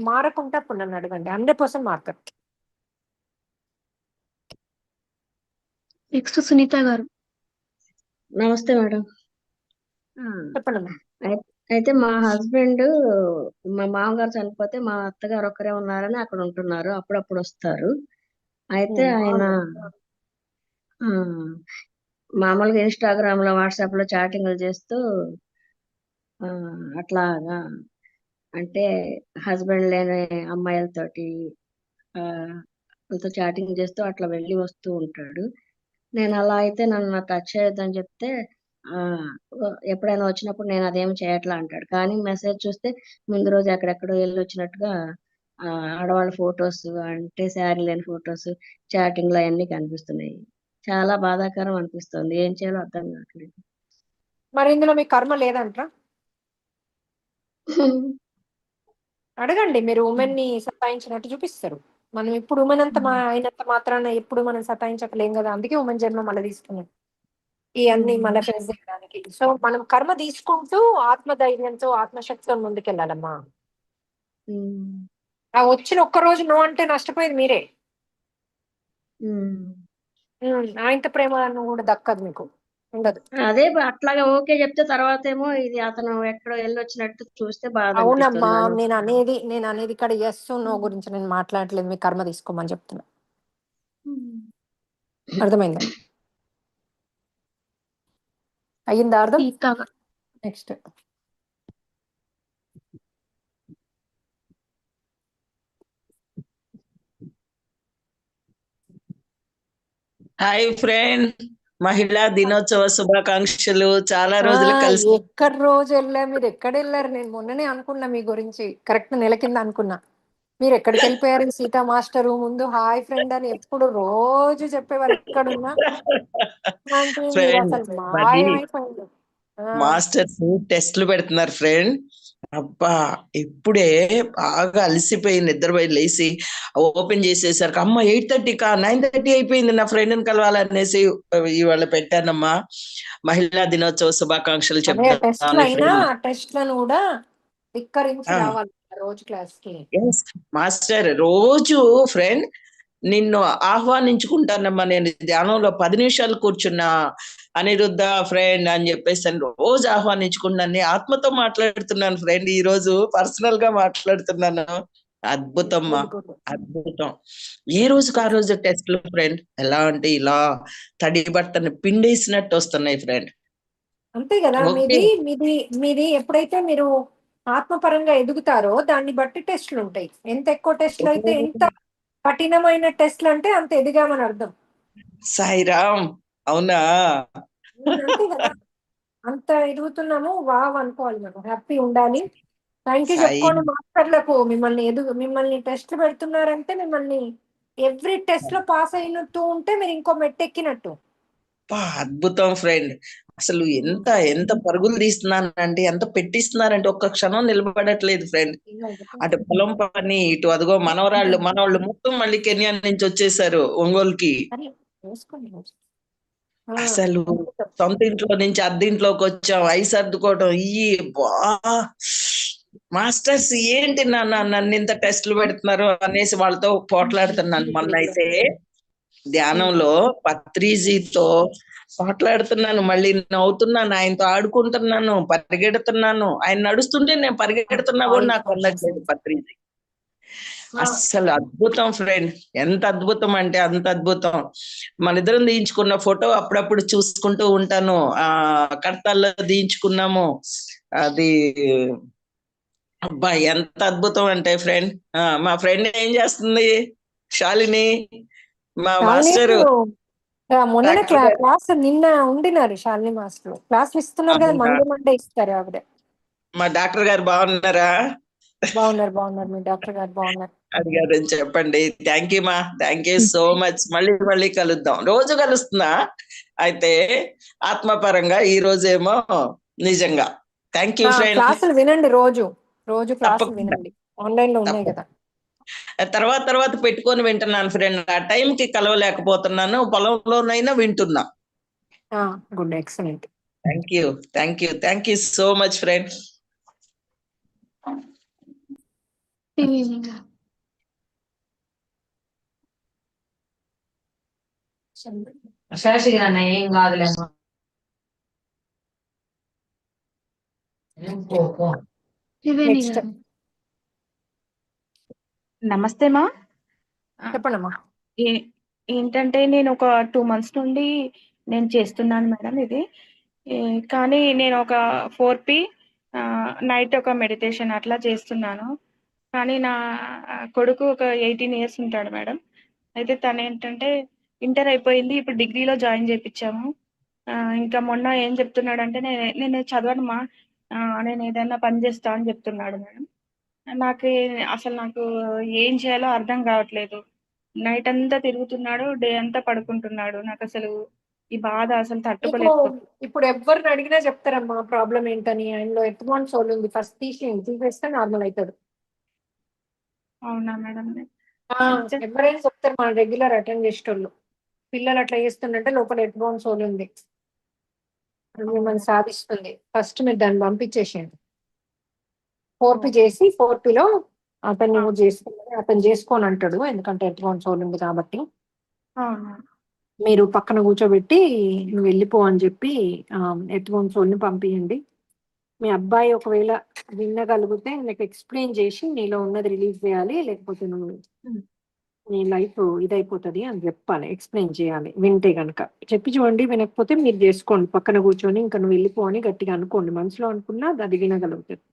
మారకుంటే అప్పుడు నన్ను అడగండి, 100% మారుతారు. నెక్స్ట్ సునీత గారు. నమస్తే మేడం. చెప్పండి. అయితే మా హస్బెండ్, మా మామగారు చనిపోతే మా అత్తగారు ఒక్కరే ఉన్నారని అక్కడ ఉంటున్నారు, అప్పుడప్పుడు వస్తారు. అయితే ఆయన ఆ, మామూలుగా ఇన్స్టాగ్రామ్ లో వాట్సాప్ లో చాటింగ్లు చేస్తూ అట్లాగా అంటే హస్బెండ్ లేని అమ్మాయిలతోటి ఆ, వాళ్ళతో చాటింగ్ చేస్తూ అట్లా వెళ్ళి వస్తూ ఉంటాడు. నేను అలా అయితే నన్ను టచ్ చేయొద్దని చెప్తే ఆ ఎప్పుడైనా వచ్చినప్పుడు నేను అదేం చేయట్లా అంటాడు. కానీ మెసేజ్ చూస్తే ముందు రోజు ఎక్కడెక్కడో వెళ్ళి వచ్చినట్టుగా ఆ ఆడవాళ్ళ ఫొటోస్ అంటే శారీ లేని ఫొటోస్ చాటింగ్ లో అవన్నీ కనిపిస్తున్నాయి. చాలా బాధాకరం అనిపిస్తుంది. ఏం చేయాలో అర్థం కావట్లేదు. మరి ఇందులో మీ కర్మ లేదంటారా? అడగండి, మీరు ఉమెన్ ని సతాయించినట్టు చూపిస్తారు. మనం ఇప్పుడు ఉమెన్ అంత అయినంత మాత్రాన ఎప్పుడు మనం సతాయించకలేం కదా, అందుకే ఉమెన్ జన్మ మళ్ళీ తీసుకున్నాం ఈ అన్ని మళ్ళీ ఫేస్ చేయడానికి. సో మనం కర్మ తీసుకుంటూ ఆత్మధైర్యంతో ఆత్మశక్తితో ముందుకెళ్ళాలమ్మా. ఆ వచ్చిన ఒక్క రోజు నో అంటే నష్టపోయేది మీరే. ఆయనతో ప్రేమ కూడా దక్కదు, మీకు ఉండదు. అదే అట్లాగే ఓకే చెప్తే తర్వాత ఏమో ఇది అతను ఎక్కడో వెళ్ళి వచ్చినట్టు చూస్తే బాధ అవునమ్మా, అనిపిస్తుంది. నేను అనేది ఇక్కడ ఎస్ నో గురించి నేను మాట్లాడలేదు, మీ కర్మ తీసుకోమని చెప్తున్నా. అర్థమైందా? అయ్యిందా అర్థం? నెక్స్ట్ హాయ్ ఫ్రెండ్, మహిళా దినోత్సవ శుభాకాంక్షలు. చాలా రోజులు కలిసి. ఎక్కడ రోజు వెళ్ళారు మీరు? ఎక్కడ వెళ్ళారు? నేను మొన్ననే అనుకున్నా మీ గురించి, కరెక్ట్ నెల కింద అనుకున్నా. మీరు ఎక్కడికి వెళ్ళిపోయారు? సీతా మాస్టరు ముందు హాయ్ ఫ్రెండ్ అని ఎప్పుడు రోజు చెప్పేవారు ఎక్కడున్నా. మీరు ఫ్రెండ్ అసలు మరి మాయమైపోయింది. మాస్టర్స్ టెస్ట్లు పెడుతున్నారు ఫ్రెండ్. అబ్బా ఇప్పుడే బాగా అలసిపోయి నిద్రపోయి లేచి ఓపెన్ చేసేసరికి అమ్మ 8:30కా 9:30 అయిపోయింది, నా ఫ్రెండ్ని కలవాలనేసి ఇవాళ పెట్టానమ్మా. మహిళా దినోత్సవ శుభాకాంక్షలు టెస్ట్లు అయినా చెప్తాను. టెస్ట్లను కూడా ధిక్కరించి రావాలి రోజు క్లాస్ కి. మాస్టర్ రోజు ఫ్రెండ్ నిన్ను ఆహ్వానించుకుంటానమ్మా. నేను ధ్యానంలో 10 నిమిషాలు కూర్చున్నా అనిరుద్ధ ఫ్రెండ్ అని చెప్పేసి రోజు ఆహ్వానించుకున్నాను. ఆత్మతో మాట్లాడుతున్నాను ఫ్రెండ్, ఈ రోజు పర్సనల్ గా మాట్లాడుతున్నాను. అద్భుతమ్మా, అద్భుతం. ఏ రోజుకి ఆ రోజు టెస్ట్లు ఫ్రెండ్. ఎలా అంటే ఇలా తడి బట్టని పిండేసినట్టు వస్తున్నాయి ఫ్రెండ్. అంతే కదా, మీది మీది మీది ఎప్పుడైతే మీరు ఆత్మపరంగా ఎదుగుతారో దాన్ని బట్టి టెస్ట్లు ఉంటాయి. ఎంత ఎక్కువ టెస్ట్లు అయితే, ఎంత కఠినమైన టెస్ట్లు అంటే అంత ఎదిగామని అర్థం. సాయిరామ్, అవునా? అంతే కదా, అంత ఎదుగుతున్నాము, వావ్ అనుకోవాలి, మనం హ్యాపీ ఉండాలి. థ్యాంక్ యూ సాయి చెప్పుకోండి మాస్టర్లకు. మిమ్మల్ని టెస్ట్లు పెడుతున్నారంటే మిమ్మల్ని ఎవ్రీ టెస్ట్ లో పాస్ అయినట్టు ఉంటే మీరు ఇంకో మెట్టెక్కినట్టు. అద్భుతం ఫ్రెండ్. అసలు ఎంత ఎంత పరుగులు తీస్తున్నానంటే, ఎంత పెట్టిస్తున్నారంటే ఒక్క క్షణం నిలబడట్లేదు ఫ్రెండ్. అటు పొలం పని, ఇటు అదిగో మనవాళ్ళు మొత్తం మళ్ళీ కెన్యా నుంచి వచ్చేసారు ఒంగోలుకి. అసలు సొంత ఇంట్లో నుంచి అద్దెంట్లోకి వచ్చాం, ఐస్ సర్దుకోవడం ఇయ్యి బా. మాస్టర్స్ ఏంటి నన్ను ఇంత టెస్ట్లు పెడుతున్నారు అనేసి వాళ్ళతో పోట్లాడుతున్నాను. మొన్న అయితే ధ్యానంలో పత్రిజీతో పోట్లాడుతున్నాను, మళ్ళీ నవ్వుతున్నాను, ఆయనతో ఆడుకుంటున్నాను, పరిగెడుతున్నాను. ఆయన నడుస్తుంటే నేను పరిగెడుతున్నా కూడా నాకు అందట్లేదు పత్రిజీ. అస్సలు అద్భుతం ఫ్రెండ్, ఎంత అద్భుతం అంటే అంత అద్భుతం. మన ఇద్దరం తీయించుకున్న ఫోటో అప్పుడప్పుడు చూసుకుంటూ ఉంటాను. కడతాల్లో తీయించుకున్నాము అది. అబ్బా ఎంత అద్భుతం అంటే ఫ్రెండ్. మా ఫ్రెండ్ ఏం చేస్తుంది శాలిని, మా మాస్టరు మొన్న క్లాస్ నిన్న ఉండినారు శాలిని మాస్టర్. క్లాస్ ఇస్తున్నారు కదా, మండే ఇస్తారు ఆవిడ. మా డాక్టర్ గారు బాగున్నారా? బాగున్నారు, మీ డాక్టర్ గారు బాగున్నారు. అడిగారని చెప్పండి. థ్యాంక్ యూ మా, థ్యాంక్ యూ సో మచ్. మళ్ళీ కలుద్దాం. రోజు కలుస్తున్నా అయితే ఆత్మపరంగా, ఈ రోజేమో నిజంగా. Thank you friend. క్లాసులు వినండి, రోజు క్లాసులు వినండి, ఆన్లైన్ లో ఉన్నాయి కదా. తర్వాత పెట్టుకొని వింటున్నాను ఫ్రెండ్. ఆ టైంకి కలవలేకపోతున్నాను, పొలంలోనైనా వింటున్నా. Good, excellent. Thank you so much friend. ఏం కాదులే. నమస్తే మా. చెప్పండమ్మా. ఏంటంటే నేను ఒక 2 months నుండి నేను చేస్తున్నాను మేడం ఇది. కానీ నేను ఒక 4P నైట్ ఒక మెడిటేషన్ అట్లా చేస్తున్నాను. కానీ నా కొడుకు ఒక 18 ఇయర్స్ ఉంటాడు మేడం. అయితే తను ఏంటంటే ఇంటర్ అయిపోయింది. ఇప్పుడు డిగ్రీలో జాయిన్ చేపించాము. ఇంకా మొన్న ఏం చెప్తున్నాడంటే నేను చదవనమ్మా, నేను ఏదైనా పని చేస్తా అని చెప్తున్నాడు మేడం. నాకు ఏం చేయాలో అర్థం కావట్లేదు. నైట్ అంతా తిరుగుతున్నాడు, డే అంతా పడుకుంటున్నాడు. నాకు అసలు ఈ బాధ అసలు మీకు తట్టుకోలేకపోతున్నాను. ఇప్పుడు ఎవరిని అడిగినా చెప్తారమ్మా ప్రాబ్లం ఏంటని. ఆయనలో ఎత్తుమాన్ సోల్ ఉంది. ఫస్ట్ తీసేస్తే నార్మల్ అవుతాడు. అవునా మేడం? ఎవరైనా చెప్తారు మన రెగ్యులర్ అటెండ్ చేసేటోళ్ళు. పిల్లలు అట్లా చేస్తుందంటే లోపల ఎత్తుమాన్ సోల్ ఉంది, అది మిమ్మల్ని సాధిస్తుంది. ఫస్ట్ మీరు దాన్ని పంపించేసేయండి. 4P చేసి 4Pలో అతన్ని నువ్వు చేసుకుని అతను చేసుకోని అంటాడు, ఎందుకంటే ఎత్తుమాన్ సోల్ ఉంది కాబట్టి. మీరు పక్కన కూర్చోబెట్టి నువ్వు వెళ్ళిపో అని చెప్పి ఎత్తుమాన్ సోల్ని పంపించండి. మీ అబ్బాయి ఒకవేళ వినగలిగితే నీకు ఎక్స్ప్లెయిన్ చేసి నీలో ఉన్నది రిలీజ్ చేయాలి, లేకపోతే నువ్వు నీ లైఫ్ ఇదైపోతుంది అని చెప్పాలి, ఎక్స్ప్లెయిన్ చేయాలి. వింటే గనక చెప్పి చూడండి. వినకపోతే మీరు చేసుకోండి, పక్కన కూర్చొని ఇంకా నువ్వు వెళ్ళిపో అని గట్టిగా అనుకోండి. మనసులో అనుకున్నా అది వినగలుగుతుంది.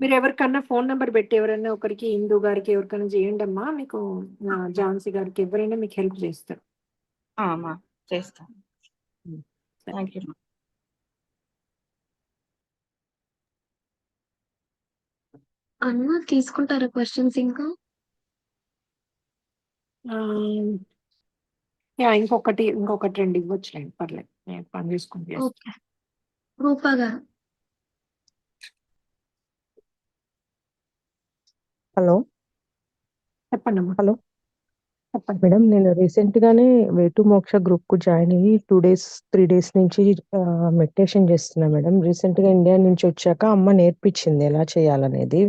మీరు ఎవరికన్నా ఫోన్ నెంబర్ పెట్టి ఎవరైనా ఒకరికి, హిందూ గారికి ఎవరికైనా చేయండి అమ్మా. మీకు ఝాన్సీ గారికి ఎవరైనా మీకు హెల్ప్ చేస్తారు. చేస్తాను. Thank you. అన్న తీసుకుంటారా క్వశ్చన్స్ ఇంకా? ఇంకొకటి 2 ఇవ్వచ్చులేండి, పర్లేదు. నేను పని చేసుకుని చేస్తాను. ఓకే. రూపా గారు. హలో చెప్పండి అమ్మా. హలో చెప్పండి మేడం, నేను రీసెంట్ గానే వే టు మోక్ష గ్రూప్ కు జాయిన్ అయ్యి 3 డేస్ నుంచి మెడిటేషన్ చేస్తున్నా మేడం. రీసెంట్ గా ఇండియా నుంచి వచ్చాక అమ్మ నేర్పించింది ఎలా చేయాలనేది.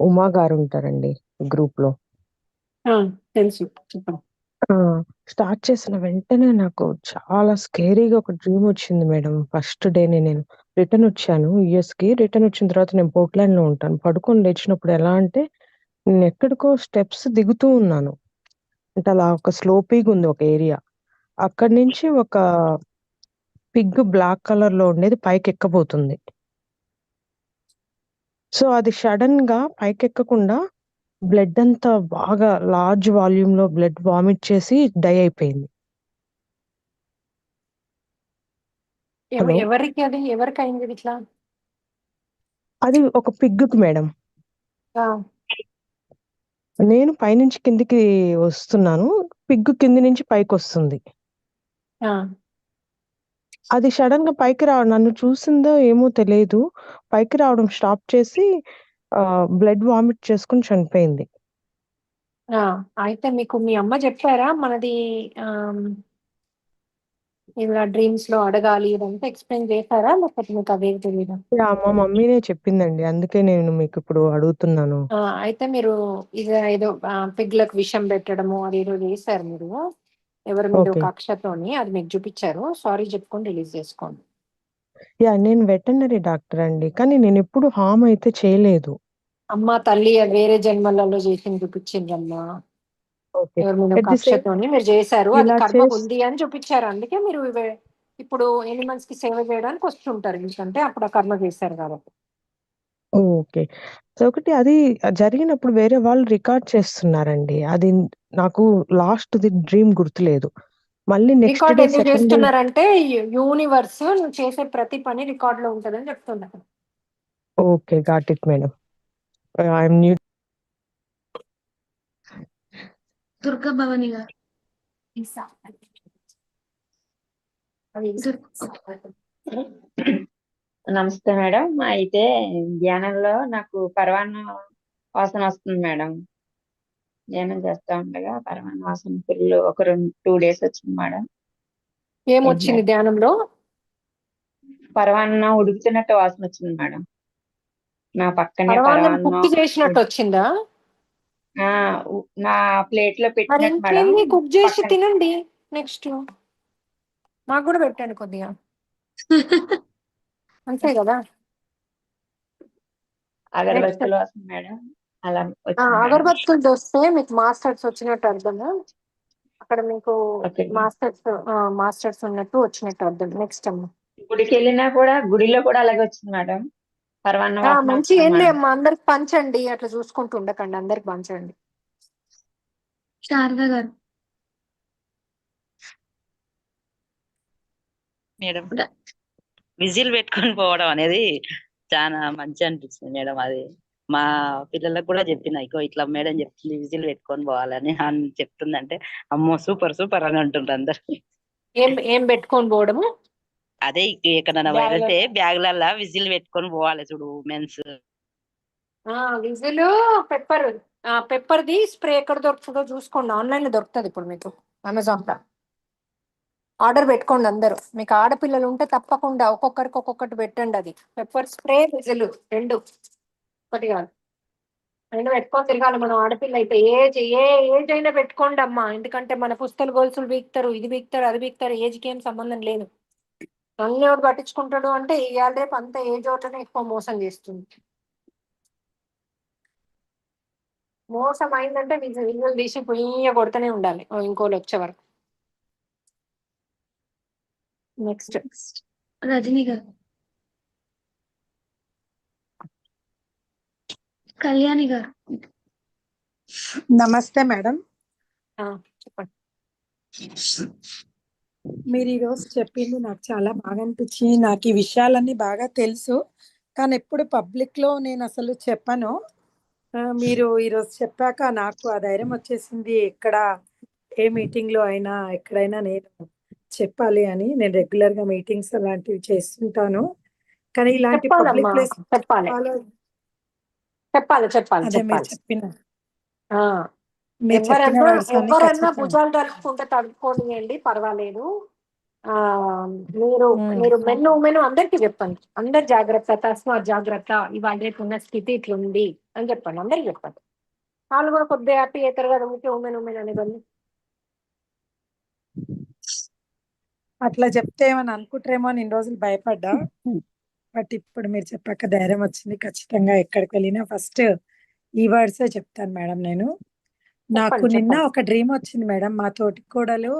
ఉమా గారు ఉంటారండి గ్రూప్ లో. తెలుసు, చెప్పండి. స్టార్ట్ చేసిన వెంటనే నాకు చాలా స్కేరీగా ఒక డ్రీమ్ వచ్చింది మేడం. ఫస్ట్ డేనే నేను రిటర్న్ వచ్చాను యుఎస్ కి. రిటర్న్ వచ్చిన తర్వాత నేను పోర్ట్లాండ్ లో ఉంటాను. పడుకొని లేచినప్పుడు ఎలా అంటే నేను ఎక్కడికో స్టెప్స్ దిగుతూ ఉన్నాను. అంటే అలా ఒక స్లోపీగా ఉంది ఒక ఏరియా. అక్కడి నుంచి ఒక పిగ్ బ్లాక్ కలర్ లో ఉండేది పైకి ఎక్కబోతుంది. సో అది సడన్ గా పైకి ఎక్కకుండా బ్లడ్ అంతా బాగా లార్జ్ వాల్యూమ్ లో బ్లడ్ వామిట్ చేసి డై అయిపోయింది. హలో, ఎవరికి అయింది ఇట్లా? అది ఒక పిగ్గుకి మేడం. నేను పైనుంచి కిందికి వస్తున్నాను, పిగ్గు కింది నుంచి పైకి వస్తుంది. అది సడన్ గా పైకి రావడం, నన్ను చూసిందో ఏమో తెలియదు, పైకి రావడం స్టాప్ చేసి బ్లడ్ వామిట్ చేసుకుని చనిపోయింది. అయితే మీకు మీ అమ్మ చెప్పారా మనది ఇలా డ్రీమ్స్ లో అడగాలి ఇదంతా ఎక్స్ప్లెయిన్ చేశారా, లేకపోతే మీకు అదే తెలియదా? మా మమ్మీనే చెప్పిందండి, అందుకే నేను మీకు ఇప్పుడు అడుగుతున్నాను. అయితే మీరు ఇది ఏదో పిగ్లకు విషం పెట్టడము అది ఏదో చేశారు మీరు ఎవరి మీద ఒక కక్షతోని, అది మీకు చూపించారు. సారీ చెప్పుకొని రిలీజ్ చేసుకోండి. నేను వెటర్నరీ డాక్టర్ అండి, కానీ నేను ఎప్పుడు హార్మ్ అయితే చేయలేదు. అమ్మ తల్లి అది వేరే జన్మలలో చేసింది చూపించిండ్రమ్మా. ఎవరి మీద కక్షతోని మీరు చేశారు, అది కర్మ ఉంది అని చూపించారు. అందుకే మీరు ఇప్పుడు ఎనిమల్స్ కి సేవ చేయడానికి వస్తుంటారు, ఎందుకంటే అప్పుడు ఆ కర్మ చేశారు కాబట్టి. ఓకే. ఒకటి అది జరిగినప్పుడు వేరే వాళ్ళు రికార్డ్ చేస్తున్నారండి. అది నాకు లాస్ట్ డ్రీమ్ గుర్తులేదు. మళ్ళీ నెక్స్ట్ రికార్డ్ డే ఎందుకు సెకండ్ డే. చేస్తున్నారంటే యూనివర్స్ నువ్వు చేసే ప్రతి పని రికార్డ్ లో ఉంటదని చెప్తున్నారు. Okay, got it madam. I'm new. Durga Bhavani గారు. నమస్తే మేడం. అయితే ధ్యానంలో నాకు పరవాన్న వాసన వస్తుంది మేడం. ధ్యానం చేస్తా ఉండగా పరవాన్న వాసన ఫుల్ ఒక 2 డేస్ వచ్చింది మేడం. ఏమొచ్చింది ధ్యానంలో? పరవాన్న ఉడుకుతున్నట్టు వాసన వచ్చింది మేడం. నా పక్కనే కుక్ చేసినట్టు వచ్చిందా? నా ప్లేట్ లో పెట్టినట్టు మేడం. కుక్ చేసి తినండి. నెక్స్ట్ మాకు కూడా పెట్టండి కొద్దిగా. అంతే కదా. అగరబత్తులు వస్తుంది మేడం. అలా అగరబత్తులు వస్తే మీకు మాస్టర్స్ వచ్చినట్టు అర్థము. అక్కడ మీకు మాస్టర్స్ ఉన్నట్టు వచ్చినట్టు అర్థం. నెక్స్ట్ అమ్మ గుడికి వెళ్ళినా కూడా గుడిలో కూడా అలాగే వచ్చింది మేడం. పరమాన్న వాసన మంచి వస్తుంది ఏం మేడం. లేమ్మా, అందరికి పంచండి, అట్లా చూసుకుంటూ ఉండకండి, అందరికి పంచండి. శారదా గారు మేడం విజిల్ పెట్టుకొని పోవడం అనేది చాలా మంచి అనిపిస్తుంది మేడం. అది మా పిల్లలకు కూడా చెప్పిన, ఇగో ఇట్లా మేడం చెప్తుంది విజిల్ పెట్టుకొని పోవాలని అని చెప్తుందంటే, అమ్మో సూపర్ సూపర్ అని అంటుండ్రు అందరు. ఏం ఏం పెట్టుకొని పోవడము? అదే ఎక్కడైనా వెళ్తే బ్యాగులల్లా విజిల్ పెట్టుకొని పోవాలి చూడు మెన్స్. విజిల్, పెప్పర్, పెప్పర్ది స్ప్రే ఎక్కడ దొరుకుతుందో చూసుకోండి, ఆన్లైన్ లో దొరుకుతుంది ఇప్పుడు మీకు, అమెజాన్ లో ఆర్డర్ పెట్టుకోండి అందరూ. మీకు ఆడపిల్లలు ఉంటే తప్పకుండా ఒక్కొక్కరికి ఒక్కొక్కటి పెట్టండి. అది పెప్పర్ స్ప్రే, విజిల్ రెండు, ఒకటి కాదు రెండు పెట్టుకొని తిరగాలి మనం. ఆడపిల్ల అయితే ఏ ఏజ్ అయినా పెట్టుకోండి అమ్మా, ఎందుకంటే మన పుస్తలు గొలుసులు బీక్తారు, ఇది బీక్తారు, అది బీక్తారు, ఏజ్కి ఏం సంబంధం లేదు. అన్ని ఎవడు పట్టించుకుంటాడు అంటే ఇవాళ రేపు అంత ఏజ్ ఒకటనే ఎక్కువ మోసం చేస్తుంది. మోసం అయిందంటే విజువల్ తీసి పొయ్యి కొడుతూనే ఉండాలి ఇంకోళ్ళు వచ్చే వరకు. నెక్స్ట్ రజనీ గారు. కళ్యాణి గారు. నమస్తే మేడం. చెప్పండి. మీరు ఈరోజు చెప్పింది నాకు చాలా బాగా అనిపించింది. నాకు ఈ విషయాలన్నీ బాగా తెలుసు, కానీ ఎప్పుడు పబ్లిక్ లో నేను అసలు చెప్పను. మీరు ఈరోజు చెప్పాక నాకు ఆ ధైర్యం వచ్చేసింది. ఎక్కడ ఏ మీటింగ్ లో అయినా ఎక్కడైనా నేను చెప్పాలి అని. నేను రెగ్యులర్ గా మీటింగ్స్ అలాంటివి చేస్తుంటాను, కానీ ఇలాంటి పబ్లిక్ ప్లేస్ చెప్పాలి చెప్పాలి అదే మీరు చెప్పాలి. చెప్పిన ఎవరన్నా భుజాలు తడుపుకుంటే తడుపుకోనియండి, పర్వాలేదు. మీరు మెను అందరికి చెప్పండి, అందరు జాగ్రత్త, తస్మాత్ జాగ్రత్త, ఇవాళ రేపు ఉన్న స్థితి ఇట్లుంది అని చెప్పండి, అందరికి చెప్పండి. వాళ్ళు కూడా కొద్దిగా హ్యాపీ అవుతారు కదా, ఊకే ఉమెన్ అనేవాళ్ళు. అట్లా చెప్తే ఏమని అనుకుంటారేమో అని ఇన్ని రోజులు భయపడ్డా, బట్ ఇప్పుడు మీరు చెప్పాక ధైర్యం వచ్చింది. ఖచ్చితంగా ఎక్కడికి వెళ్ళినా ఫస్ట్ ఈ వర్డ్సే చెప్తాను మేడం. నేను నాకు నిన్న ఒక డ్రీమ్ వచ్చింది మేడం. మా తోటి కోడలు,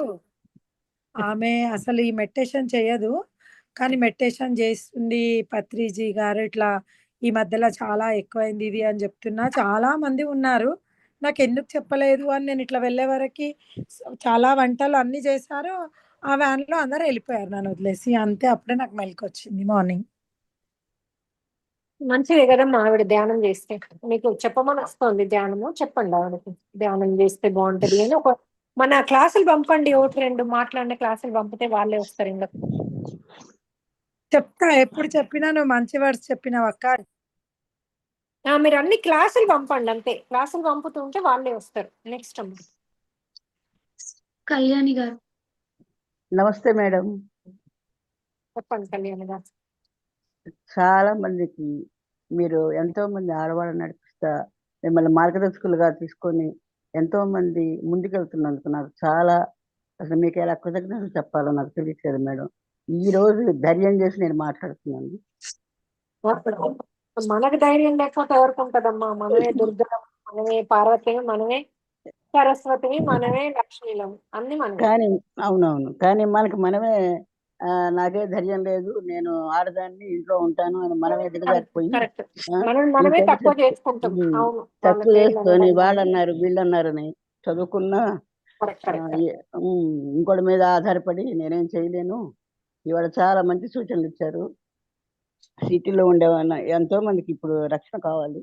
ఆమె అసలు ఈ మెడిటేషన్ చేయదు, కానీ మెడిటేషన్ చేస్తుంది. పత్రిజీ గారు ఇట్లా ఈ మధ్యలో చాలా ఎక్కువైంది ఇది అని చెప్తున్నా, చాలా మంది ఉన్నారు. నాకు ఎందుకు చెప్పలేదు అని నేను ఇట్లా వెళ్ళే వరకు చాలా వంటలు అన్ని చేశారు. ఆ వ్యాన్ లో అందరు వెళ్ళిపోయారు నన్ను వదిలేసి, అంతే. అప్పుడే నాకు మెలకు వచ్చింది మార్నింగ్. మంచిదే కదమ్మా, ఆవిడ ధ్యానం చేస్తే. మీకు చెప్పమని వస్తుంది ధ్యానము, చెప్పండి ఆవిడకి ధ్యానం చేస్తే బాగుంటది అని. ఒక మన క్లాసులు పంపండి, ఒకటి రెండు మాట్లాడిన క్లాసులు పంపితే వాళ్ళే వస్తారు ఇందుకు. చెప్తా, ఎప్పుడు చెప్పినా నువ్వు మంచి వర్డ్స్ చెప్పినావు అక్క. మీరు అన్ని క్లాసులు పంపండి అంతే, క్లాసులు పంపుతుంటే వాళ్ళే వస్తారు. నెక్స్ట్ అమ్మ కళ్యాణి గారు. నమస్తే మేడం. చెప్పండి కళ్యాణి గారు. చాలా మందికి మీరు ఎంతో మంది ఆడవాళ్ళని నడిపిస్తా మిమ్మల్ని మార్గదర్శకులుగా తీసుకొని ఎంతో మంది ముందుకెళ్తున్నందుకు నాకు చాలా, అసలు మీకు ఎలా కృతజ్ఞతలు చెప్పాలో నాకు తెలియట్లేదు మేడం. ఈ రోజు ధైర్యం చేసి నేను మాట్లాడుతున్నాను. మనకు ధైర్యం లేకపోతే ఎవరికి ఉంటదమ్మా? మనమే దుర్గం, మనమే పార్వతి, మనమే సరస్వతిని, మనమే లక్ష్మీలం, అన్ని మనమే. కానీ అవునవును, కానీ మనకి మనమే నాకే ధైర్యం లేదు, నేను ఆడదాన్ని ఇంట్లో ఉంటాను అని మనమే దిగజారిపోయి మనమే తక్కువ చేసుకుంటాం. అవును, తక్కువ చేసుకొని వాళ్ళన్నారు వీళ్ళన్నారని చదువుకున్నా ఇంకోటి మీద ఆధారపడి నేనేం చేయలేను. ఇవాళ చాలా మంచి సూచనలు ఇచ్చారు. సిటీలో ఉండేవాళ్ళ ఎంతో మందికి ఇప్పుడు రక్షణ కావాలి,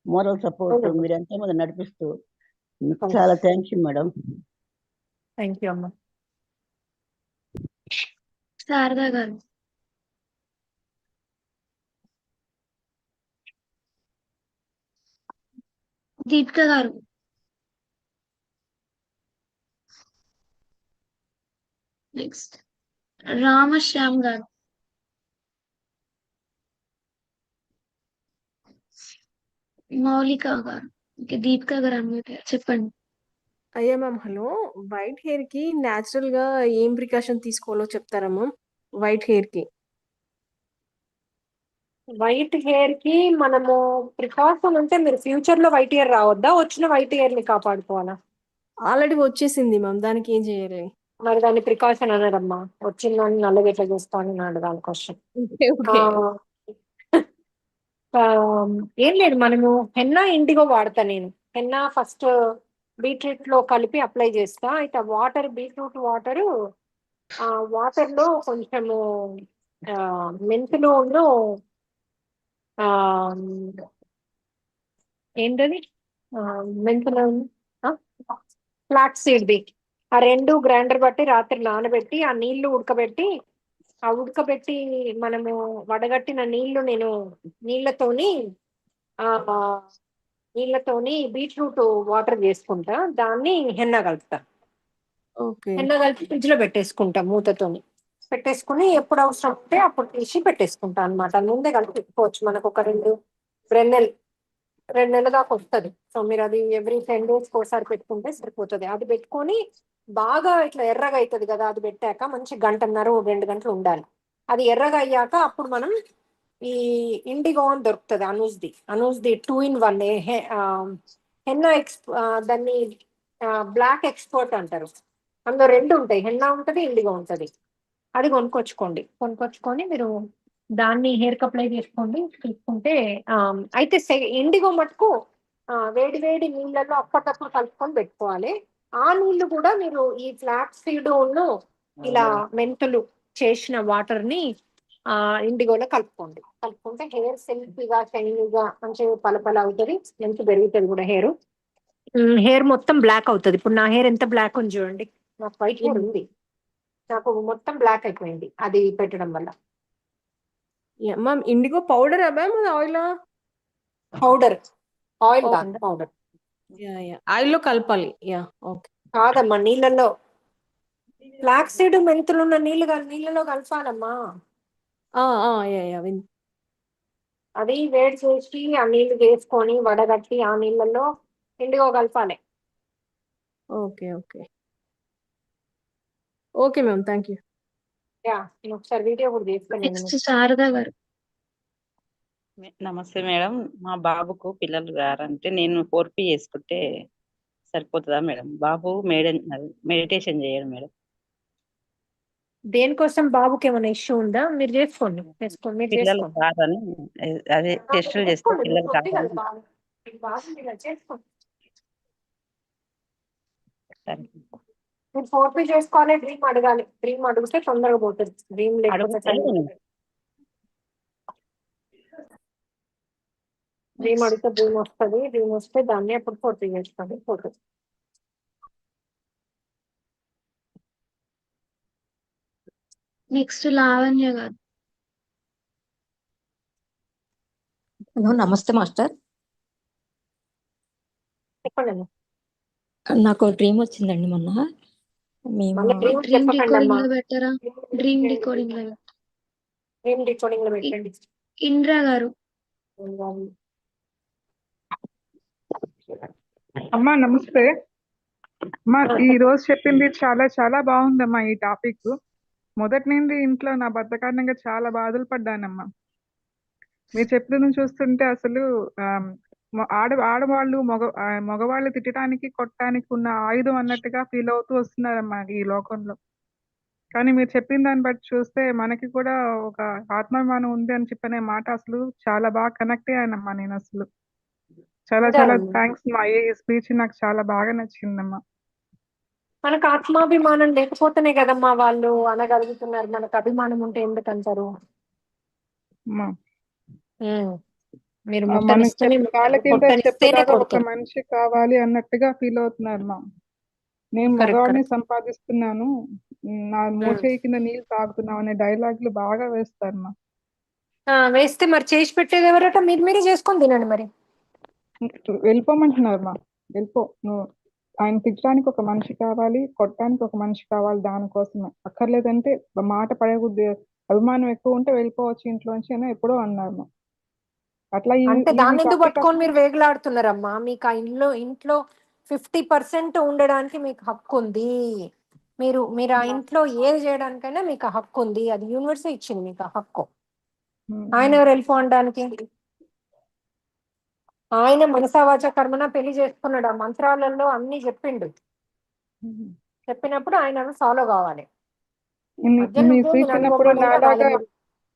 మోరల్ సపోర్ట్ మీరు ఎంతో మంది నడిపిస్తూ మీకు చాలా థ్యాంక్స్ మేడం. థ్యాంక్ యూ అమ్మా. శారదా గారు. దీపిక గారు. నెక్స్ట్ రామశ్యామ్ గారు. మౌలిక గారు. దీపిక గారు అన్మ్యూట్ చెప్పండి. అయ్యా మ్యామ్, హలో. వైట్ హెయిర్ కి న్యాచురల్ గా ఏం ప్రికాషన్ తీసుకోవాలో చెప్తారమ్మా? వైట్ హెయిర్ కి మనము ప్రికాషన్ అంటే, మీరు ఫ్యూచర్ లో వైట్ హెయిర్ రావద్దా, వచ్చిన వైట్ హెయిర్ ని కాపాడుకోవాలా? ఆల్రెడీ వచ్చేసింది మ్యామ్, దానికి ఏం చేయాలి? మరి దాన్ని ప్రికాషన్ అనరమ్మా. వచ్చిందని నల్లగా ఎట్లా చేసుకోవాలి అని అడగాలి క్వశ్చన్. ఓకే. ఏం లేదు, మనము హెన్నా ఇండిగో వాడతా నేను. హెన్నా ఫస్ట్ బీట్రూట్ లో కలిపి అప్లై చేస్తా. అయితే వాటర్, బీట్రూట్ వాటర్, వాటర్ లో కొంచెము మెంతులు ఏంటది మెంతులు ఫ్లాక్స్ సీడ్ది ఆ 2 గ్రైండర్ బట్టి రాత్రి నానబెట్టి ఆ నీళ్లు ఉడకబెట్టి, ఆ ఉడకబెట్టి మనము వడగట్టిన నీళ్లు నేను నీళ్లతోని బీట్రూట్ వాటర్ చేసుకుంటా. దాన్ని హెన్నా కలుపుతా. ఓకే. హెన్నా కలిపి ఫ్రిడ్జ్ లో పెట్టేసుకుంటా మూతతోని. పెట్టేసుకుని ఎప్పుడు అవసరం ఉంటే అప్పుడు తీసి పెట్టేసుకుంటా అనమాట. ముందే కలిపి పెట్టుకోవచ్చు. మనకు ఒక 2 నెలల దాకా వస్తుంది. సో మీరు అది ఎవ్రీ 10 days ఒకసారి పెట్టుకుంటే సరిపోతుంది. అది పెట్టుకొని బాగా ఇట్లా ఎర్రగా అవుతుంది కదా, అది పెట్టాక మంచి 1.5-2 గంటలు ఉండాలి. అది ఎర్రగా అయ్యాక అప్పుడు మనం ఈ ఇండిగో అని దొరుకుతుంది అనూస్ది 2-in-1 హెన్నా దాన్ని బ్లాక్ ఎక్స్పోర్ట్ అంటారు. అందులో 2 ఉంటాయి, హెన్నా ఉంటుంది, ఇండిగో ఉంటుంది. అది కొనుక్కొచ్చుకొని మీరు దాన్ని హెయిర్ అప్లై చేసుకోండి. తీసుకుంటే అయితే ఇండిగో మటుకు వేడి వేడి నీళ్ళల్లో అప్పటికప్పుడు కలుపుకొని పెట్టుకోవాలి. ఆ నీళ్లు కూడా మీరు ఈ ఫ్లాక్స్ సీడ్ ఇలా మెంతులు చేసిన వాటర్ ని ఇండిగోలో కలుపుకుంటే హెయిర్ సిల్కీగా షైనీగా మంచిగా పలపల అవుతుంది. ఎంత పెరుగుతుంది కూడా హెయిర్ మొత్తం బ్లాక్ అవుతుంది. ఇప్పుడు నా హెయిర్ ఎంత బ్లాక్ ఉంది చూడండి. నాకు వైట్ హెయిర్ ఉంది, నాకు మొత్తం బ్లాక్ అయిపోయింది అది పెట్టడం వల్ల. మ్యామ్ ఇండిగో పౌడరా మ్యామ్, ఆయిలా? పౌడర్, ఆయిల్ కాదు, ఓకే. పౌడర్. ఆయిల్లో కలపాలి. ఓకే. కాదమ్మా, నీళ్ళల్లో ఫ్లాక్స్ సీడ్ మెంతులు ఉన్న నీళ్ళలో కలపాలమ్మా. అది వేడి చేసి ఆ నీళ్లు వేసుకొని వడగట్టి ఆ నీళ్ళల్లో ఇండిగో కలపాలి. Okay. Okay. Okay ma'am, thank you. నేను ఒకసారి వీడియో కూడా నెక్స్ట్ తీసుకున్నాను. శారదా గారు. నమస్తే మేడం. మా బాబుకు పిల్లలు రారంటే నేను 4P చేసుకుంటే సరిపోతుందా మేడం? బాబు మెడిటేషన్ చేయడు మేడం. దేనికోసం బాబుకి ఏమైనా ఇష్యూ ఉందా? మీరు చేసుకోండి. మీరు పిల్లలు చేసుకోండి. రారని అదే టెస్టులు చేస్తే చేసుకోండి, పిల్లలు మీకు ఉంది కదా రారని. బాబు. మీకు బాబు ఉంది కదా, చేసుకోండి. మీరు 4P చేసుకోవాలి, డ్రీమ్ అడగాలి. డ్రీమ్ అడిగితే తొందరగా పోతుంది. డ్రీమ్ లేకపోతే డ్రీమ్ అడిగితే డ్రీమ్ వస్తుంది. డ్రీమ్ వస్తే దాన్ని అప్పుడు 4P చేసుకోండి, పోతుంది. నెక్స్ట్ లావణ్య గారు. హలో, నమస్తే మాస్టర్. చెప్పండి. నాకు డ్రీమ్ వచ్చిందండి మొన్న. మేము డ్రీమ్ డ్రీమ్ చెప్పకండి డికోడింగ్ అమ్మా. లో పెట్టారా? డ్రీమ్ డికోడింగ్ లో డ్రీమ్ డికోడింగ్ లో పెట్టండి. ఇంద్రా గారు. అమ్మా నమస్తే అమ్మా. ఈ రోజు చెప్పింది చాలా చాలా బాగుందమ్మా. ఈ టాపిక్ మొదటి నుండి ఇంట్లో నా భర్త కారణంగా చాలా బాధలు పడ్డానమ్మా. మీరు చెప్తున్న చూస్తుంటే అసలు ఆడవాళ్ళు మగవాళ్ళు తిట్టడానికి కొట్టడానికి ఉన్న ఆయుధం అన్నట్టుగా ఫీల్ అవుతూ వస్తున్నారమ్మా ఈ లోకంలో. కానీ మీరు చెప్పిన దాన్ని బట్టి చూస్తే మనకి కూడా ఒక ఆత్మాభిమానం ఉంది అని చెప్పనే మాట అసలు చాలా బాగా కనెక్ట్ అయ్యానమ్మా నేను. అసలు చాలా చాలా థ్యాంక్స్ మా. ఈ స్పీచ్ నాకు చాలా బాగా నచ్చిందమ్మా. మనకు ఆత్మాభిమానం లేకపోతేనే కదమ్మా వాళ్ళు అనగలుగుతున్నారు. మనకు అభిమానం ఉంటే ఎందుకంటారు? మీరు మనకి కాళ్ళ కింద చెప్పులాగా ఒక కొడతారు. మనిషి కావాలి అన్నట్టుగా ఫీల్ అవుతున్నారు మా. నేను మగవాడిని సంపాదిస్తున్నాను, నా మోచేయి కింద నీళ్ళు తాగుతున్నావు అనే డైలాగులు బాగా వేస్తారు మా. వేస్తే మరి చేసి పెట్టేది ఎవరట? మీరే చేసుకొని తినండి మరి. వెళ్ళిపోమంటున్నారు మా. వెళ్ళిపో నువ్వు. ఆయన తిట్టడానికి ఒక మనిషి కావాలి, కొట్టడానికి ఒక మనిషి కావాలి, దానికోసమే. అక్కర్లేదంటే మాట పడేది అభిమానం ఎక్కువ ఉంటే వెళ్ళిపోవచ్చు ఇంట్లోంచి అని ఎప్పుడో అన్నారు మా. అట్లా అంటే దాన్ని ఎందుకు పట్టుకొని మీరు వేగులాడుతున్నారమ్మా? మీకు ఆ ఇంట్లో 50% ఉండడానికి మీకు హక్కు ఉంది. మీరు ఆ ఇంట్లో ఏది చేయడానికైనా మీకు హక్కు ఉంది. అది యూనివర్స్ ఇచ్చింది మీకు ఆ హక్కు. ఆయన ఎవరు వెళ్ళిపోవడానికి? ఆయన మనసావాచ కర్మన పెళ్లి చేసుకున్నాడు. ఆ మంత్రాలలో అన్ని చెప్పిండు. చెప్పినప్పుడు ఆయన ఫాలో కావాలి. ఇన్ని మధ్యలో ఇన్ని నువ్వు నన్ను చూసినప్పుడు బొమ్మని నాలాగా మీరు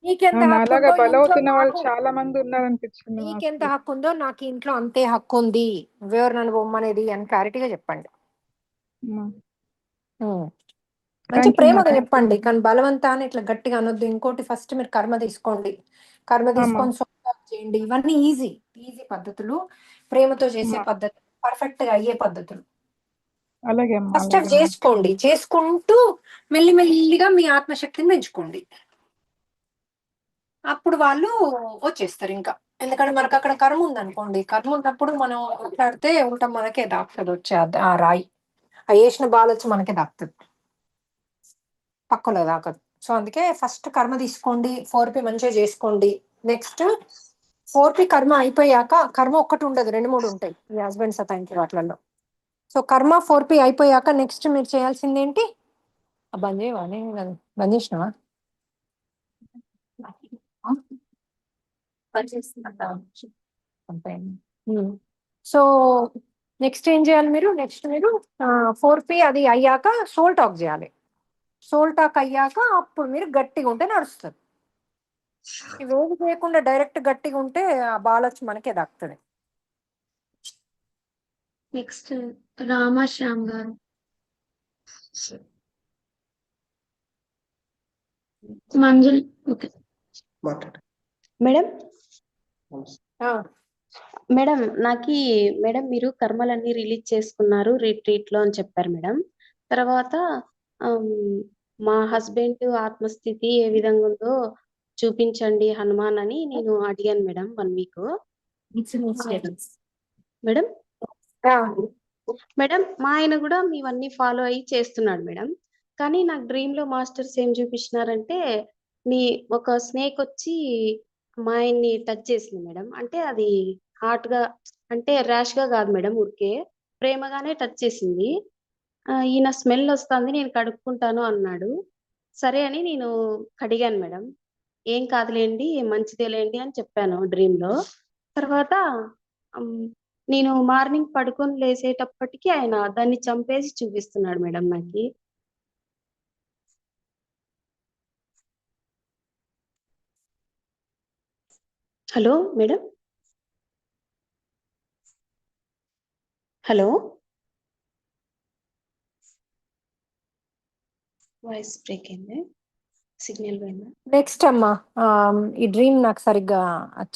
నీకెంత హక్కు నాలాగా ఉందో ఇంట్లో బలవుతున్న వాళ్ళు నాకు చాలా మంది ఉన్నారనిపించింది నీకెంత మాస్టర్. హక్కు ఉందో నాకు ఇంట్లో అంతే హక్కు ఉంది. నువ్వెవరు నన్ను బొమ్మనేది అని క్లారిటీగా చెప్పండి. మంచి థ్యాంక్ యూ ప్రేమగా మేడం. చెప్పండి, కానీ బలవంతాన్ని ఇట్లా గట్టిగా అనొద్దు. ఇంకోటి ఫస్ట్ మీరు కర్మ తీసుకోండి, కర్మ తీసుకొని సొంతం చేయండి. ఇవన్నీ ఈజీ పద్ధతులు, ప్రేమతో చేసే పద్ధతులు, పర్ఫెక్ట్ గా అయ్యే పద్ధతులు. అలాగే అమ్మా, ఫస్ట్ అలాగే అవి చేసుకోండి, చేసుకుంటూ మెల్లిమెల్లిగా మీ ఆత్మశక్తిని పెంచుకోండి. అప్పుడు వాళ్ళు వచ్చేస్తారు ఇంకా. ఎందుకంటే మనకు అక్కడ కర్మ ఉందనుకోండి, కర్మ ఉన్నప్పుడు మనం మాట్లాడితే ఉంటాం, మనకే దాక్తుంది వచ్చే ఆ రాయి, ఆ వేసిన బాల్ వచ్చి మనకే దాక్తుంది, పక్కలో దాకదు. సో అందుకే ఫస్ట్ కర్మ తీసుకోండి, 4P మంచిగా చేసుకోండి. నెక్స్ట్ 4P కర్మ అయిపోయాక, కర్మ ఒక్కటి ఉండదు, 2-3 ఉంటాయి మీ హస్బెండ్ సతాయించే వాటిలలో. సో కర్మ 4P అయిపోయాక నెక్స్ట్ మీరు చేయాల్సింది ఏంటి? బంద్ చేయవా? బంద్ చేసినావా? సో నెక్స్ట్ ఏం చేయాలి మీరు? నెక్స్ట్ మీరు 4P అది అయ్యాక సోల్ టాక్ చేయాలి. సోల్ టాక్ అయ్యాక అప్పుడు మీరు గట్టిగా ఉంటే నడుస్తుంది. ఇవేమి చేయకుండా డైరెక్ట్ గట్టిగా ఉంటే ఆ బాల్ వచ్చి మనకే దక్కుతుంది. నెక్స్ట్ రామాశ్యామ్ గారు. మంజుల్. ఓకే మేడం ఆ, మేడం మేడం మీరు కర్మలన్నీ రిలీజ్ చేసుకున్నారు రిట్రీట్ లో అని చెప్పారు మేడం. తర్వాత ఆమ్, మా హస్బెండ్ ఆత్మస్థితి ఏ విధంగా ఉందో చూపించండి హనుమాన్ అని నేను అడిగాను మేడం 1 వీక్. మేడం మేడం మా ఆయన కూడా మీవన్నీ ఫాలో అయ్యి చేస్తున్నాడు మేడం. కానీ నాకు డ్రీమ్ లో మాస్టర్స్ ఏం చూపించినారంటే, మీ ఒక స్నేక్ వచ్చి మా ఆయన్ని టచ్ చేసింది మేడం. అంటే అది హాట్ గా, అంటే ర్యాష్ గా కాదు మేడం, ఊరికే ప్రేమగానే టచ్ చేసింది. ఈయన స్మెల్ వస్తుంది, నేను కడుక్కుంటాను అన్నాడు. సరే అని నేను కడిగాను మేడం. ఏం కాదులేండి, మంచిదేలేండి అని చెప్పాను డ్రీమ్ లో. తర్వాత ఉమ్, నేను మార్నింగ్ పడుకొని లేసేటప్పటికి ఆయన దాన్ని చంపేసి చూపిస్తున్నాడు మేడం నాకు. Hello madam, hello, voice break అయింది, సిగ్నల్ పోయిందా? నెక్స్ట్ అమ్మా, ఈ డ్రీమ్ నాకు సరిగ్గా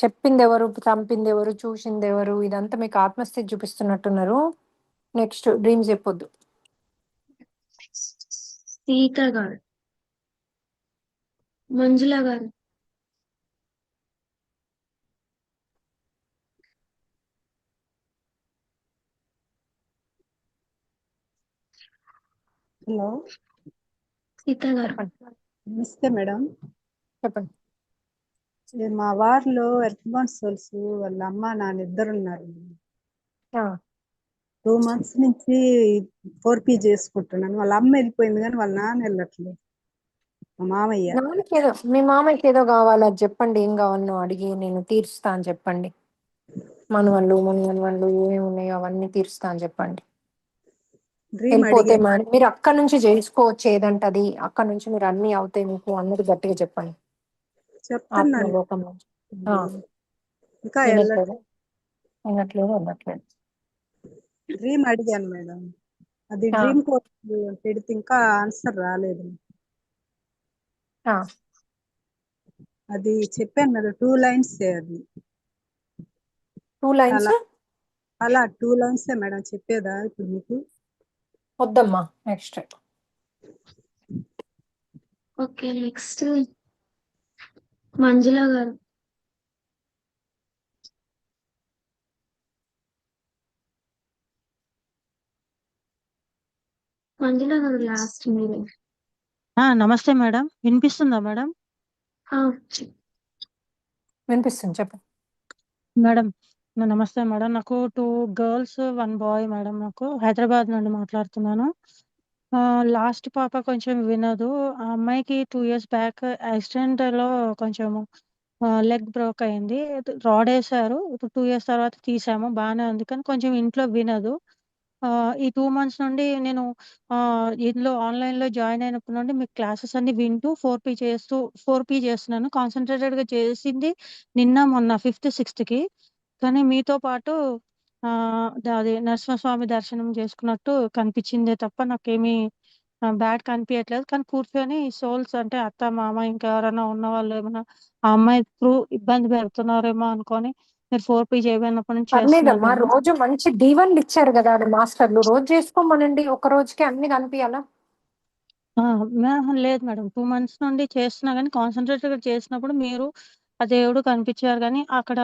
చెప్పింది ఎవరు, చంపింది ఎవరు, చూసింది ఎవరు, ఇదంతా మీకు ఆత్మస్థితి చూపిస్తున్నట్టున్నారు. నెక్స్ట్ డ్రీమ్ చెప్పొద్దు. సీత గారు. మంజుల గారు. హలో, సీత గారు. నమస్తే మేడం. చెప్పండి. మా వారిలో ఎర్త్బోన్ సోల్స్ వాళ్ళ అమ్మ నాన్న ఇద్దరు ఉన్నారు. 2 months నుంచి 4P చేసుకుంటున్నాను. వాళ్ళ అమ్మ వెళ్ళిపోయింది కానీ వాళ్ళ నాన్న వెళ్ళట్లేదు. మా మామయ్య. మీ మామయ్యకి ఏదో కావాలి, అది చెప్పండి. ఏం కావాలనో అడిగి నేను తీరుస్తా అని చెప్పండి. మనవళ్ళు ఏమేమి ఉన్నాయో అవన్నీ తీరుస్తా అని చెప్పండి. డ్రీమ్ వెళ్ళిపోతే అడిగా మీరు అక్కడ నుంచి చేసుకోవచ్చు ఏదంటే అది, అక్కడ నుంచి మీరు అన్ని అవుతాయి మీకు అన్నది గట్టిగా చెప్పండి. చెప్తున్నాను, ఆత్మలోకం నుంచి ఇంకా వినట్లేదు, వెళ్ళట్లేదు. డ్రీమ్ అడిగాను మేడం. అది డ్రీమ్ కోడ్ పెడితే ఇంకా ఆన్సర్ రాలేదు. అది చెప్పాను కదా, 2 lines అది. 2 lines అలా 2 lines మేడం చెప్పేదా ఇప్పుడు మీకు? వద్దమ్మా. నెక్స్ట్ ఓకే నెక్స్ట్ మంజుల గారు. మంజుల గారు లాస్ట్ మీరే. నమస్తే మేడం, వినిపిస్తుందా మేడం? వినిపిస్తుంది, చెప్పండి మేడం. నమస్తే మేడం, నాకు 2 girls 1 boy మేడం. నాకు హైదరాబాద్ నుండి మాట్లాడుతున్నాను. లాస్ట్ పాప కొంచెం వినదు. ఆ అమ్మాయికి 2 years బ్యాక్ యాక్సిడెంట్ లో కొంచెం లెగ్ బ్రోక్ అయింది, రాడ్ వేసారు. ఇప్పుడు 2 years తర్వాత తీసాము, బాగానే ఉంది. కానీ కొంచెం ఇంట్లో వినదు. ఈ 2 మంత్స్ నుండి నేను ఇందులో ఆన్‌లైన్‌లో జాయిన్ అయినప్పటి నుండి మీ క్లాసెస్ అన్నీ వింటూ 4P చేస్తున్నాను. కాన్సంట్రేటెడ్‌గా చేసింది నిన్న, మొన్న 5థ్, 6థ్‌కి. కానీ మీతో పాటు అది నరసింహస్వామి దర్శనం చేసుకున్నట్టు కనిపించిందే తప్ప నాకేమీ బ్యాడ్ కనిపియట్లేదు. కానీ కూర్చొని సోల్స్ అంటే అత్త, మామ ఇంకా ఎవరైనా ఉన్నవాళ్ళు ఏమైనా ఆ అమ్మాయి త్రూ ఇబ్బంది పెడుతున్నారేమో అనుకోని మీరు 4P చేయమన్నప్పటి నుంచి చేస్తున్నాను పర్లేదమ్మా. మేడం. రోజు మంచి D1లు ఇచ్చారు కదా ఆడ మాస్టర్లు. రోజు చేసుకోమనండి. ఒక రోజుకి అన్ని కనిపియాలా? లేదు మేడం. 2 మంత్స్ నుండి చేస్తున్నా గానీ కాన్సంట్రేటెడ్‌గా చేసినప్పుడు మీరు ఆ దేవుడు కనిపించారు గానీ, అక్కడ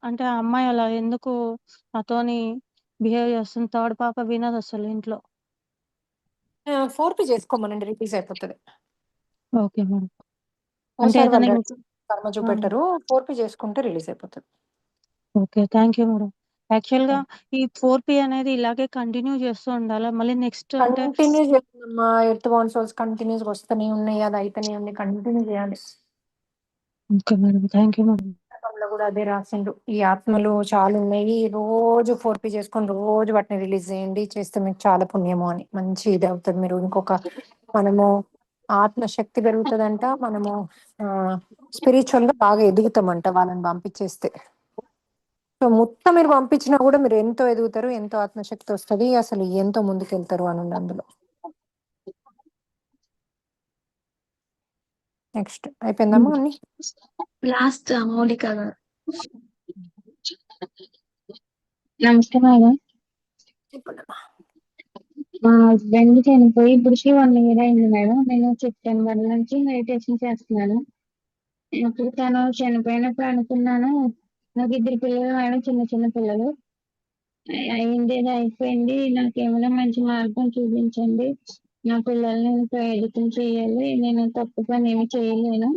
అంటే ఆ అమ్మాయి అలా ఎందుకు నాతోని బిహేవ్ చేస్తుంది. థర్డ్ పాప వినదసలు ఇంట్లో. 4P చేసుకోమనండి. రిలీజ్ అయిపోతది. Okay madam. అంటే ఓసారి ఏదైనా వాళ్ళు కర్మ చూపెట్టరు. 4P చేసుకుంటే రిలీజ్ అయిపోతది. ఓకే. Thank you madam. యాక్చువల్‌గా ఈ 4P అనేది ఇలాగే కంటిన్యూ చేస్తూ ఉండాలా? మళ్ళీ నెక్స్ట్ అంటే కంటిన్యూ చేయాలమ్మా. ఎర్త్ బౌండ్ సోల్స్ కంటిన్యూస్‌గా వస్తూనే ఉన్నాయి. అది అయితేనే ఉంది. కంటిన్యూ చేయాలి. Okay madam. Thank you madam. పుస్తకంలో కూడా అదే రాసిండు. ఈ ఆత్మలు చాలా ఉన్నాయి. రోజు 4P చేసుకొని రోజు వాటిని రిలీజ్ చేయండి. చేస్తే మీకు చాలా పుణ్యము అని. మంచి ఇది అవుతది. మీరు మనము ఆత్మశక్తి పెరుగుతదంట. మనము స్పిరిచువల్‌గా బాగా ఎదుగుతామంట వాళ్ళని పంపించేస్తే. సో మొత్తం మీరు పంపించినా కూడా మీరు ఎంతో ఎదుగుతారు. ఎంతో ఆత్మశక్తి వస్తది. అసలు ఎంతో ముందుకెళ్తారు అని ఉంది అందులో. నెక్స్ట్ అయిపోయిందమ్మా అన్ని? లాస్ట్ మౌలిక గారు. నమస్తే మేడం. చెప్పండమ్మా. మా హస్బెండ్ చనిపోయి ఇప్పటికి 1 ఇయర్ అయింది మేడం. నేను సెప్టెంబర్ నుంచి మెడిటేషన్ చేస్తున్నాను. అప్పుడు తను చనిపోయినప్పుడు అనుకున్నాను, నాకు 2 పిల్లలు మేడం, చిన్న చిన్న పిల్లలు. అయిందేదో అయిపోయింది. నాకేమైనా మంచి మార్గం చూపించండి. నా పిల్లల్ని ఇంకా ఎదుగుతం చేయాలి. నేను తప్పు పని ఏమి చేయలేను.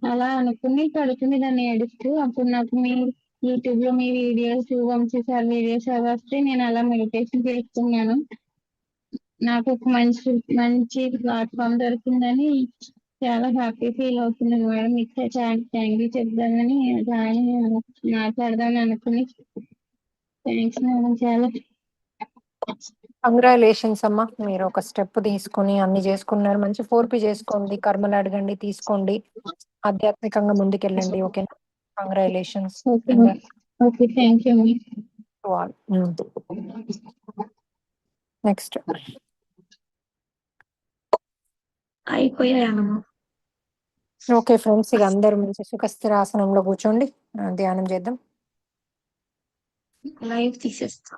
అలా అనుకుని పడుకుని దాన్ని ఏడుస్తూ అప్పుడు నాకు మీ యూట్యూబ్ లో మీ వీడియోస్, వంశీ సార్ వీడియోస్ అవి వస్తే నేను అలా మెడిటేషన్ చేస్తున్నాను. నాకు ఒక మంచి ప్లాట్ఫామ్ దొరికిందని చాలా హ్యాపీ ఫీల్ అవుతున్నాను మేడం. మీకు థ్యాంక్ యూ చెప్దామని మాట్లాడదామని అనుకుని. Thanks madam. చాలా కంగ్రాచులేషన్స్ అమ్మా. మీరు ఒక స్టెప్ తీసుకొని అన్ని చేసుకున్నారు. మంచి 4P చేసుకోండి. కర్మలు అడగండి, తీసుకోండి. ఆధ్యాత్మికంగా ముందుకెళ్ళండి. ఓకేనా? Congratulations. Okay. Thank you next అయిపోయాయమ్మా. ఓకే ఫ్రెండ్స్, ఇక అందరూ మంచి సుఖస్థిరాసనంలో కూర్చోండి. ధ్యానం చేద్దాం. లైవ్ తీసేస్తా.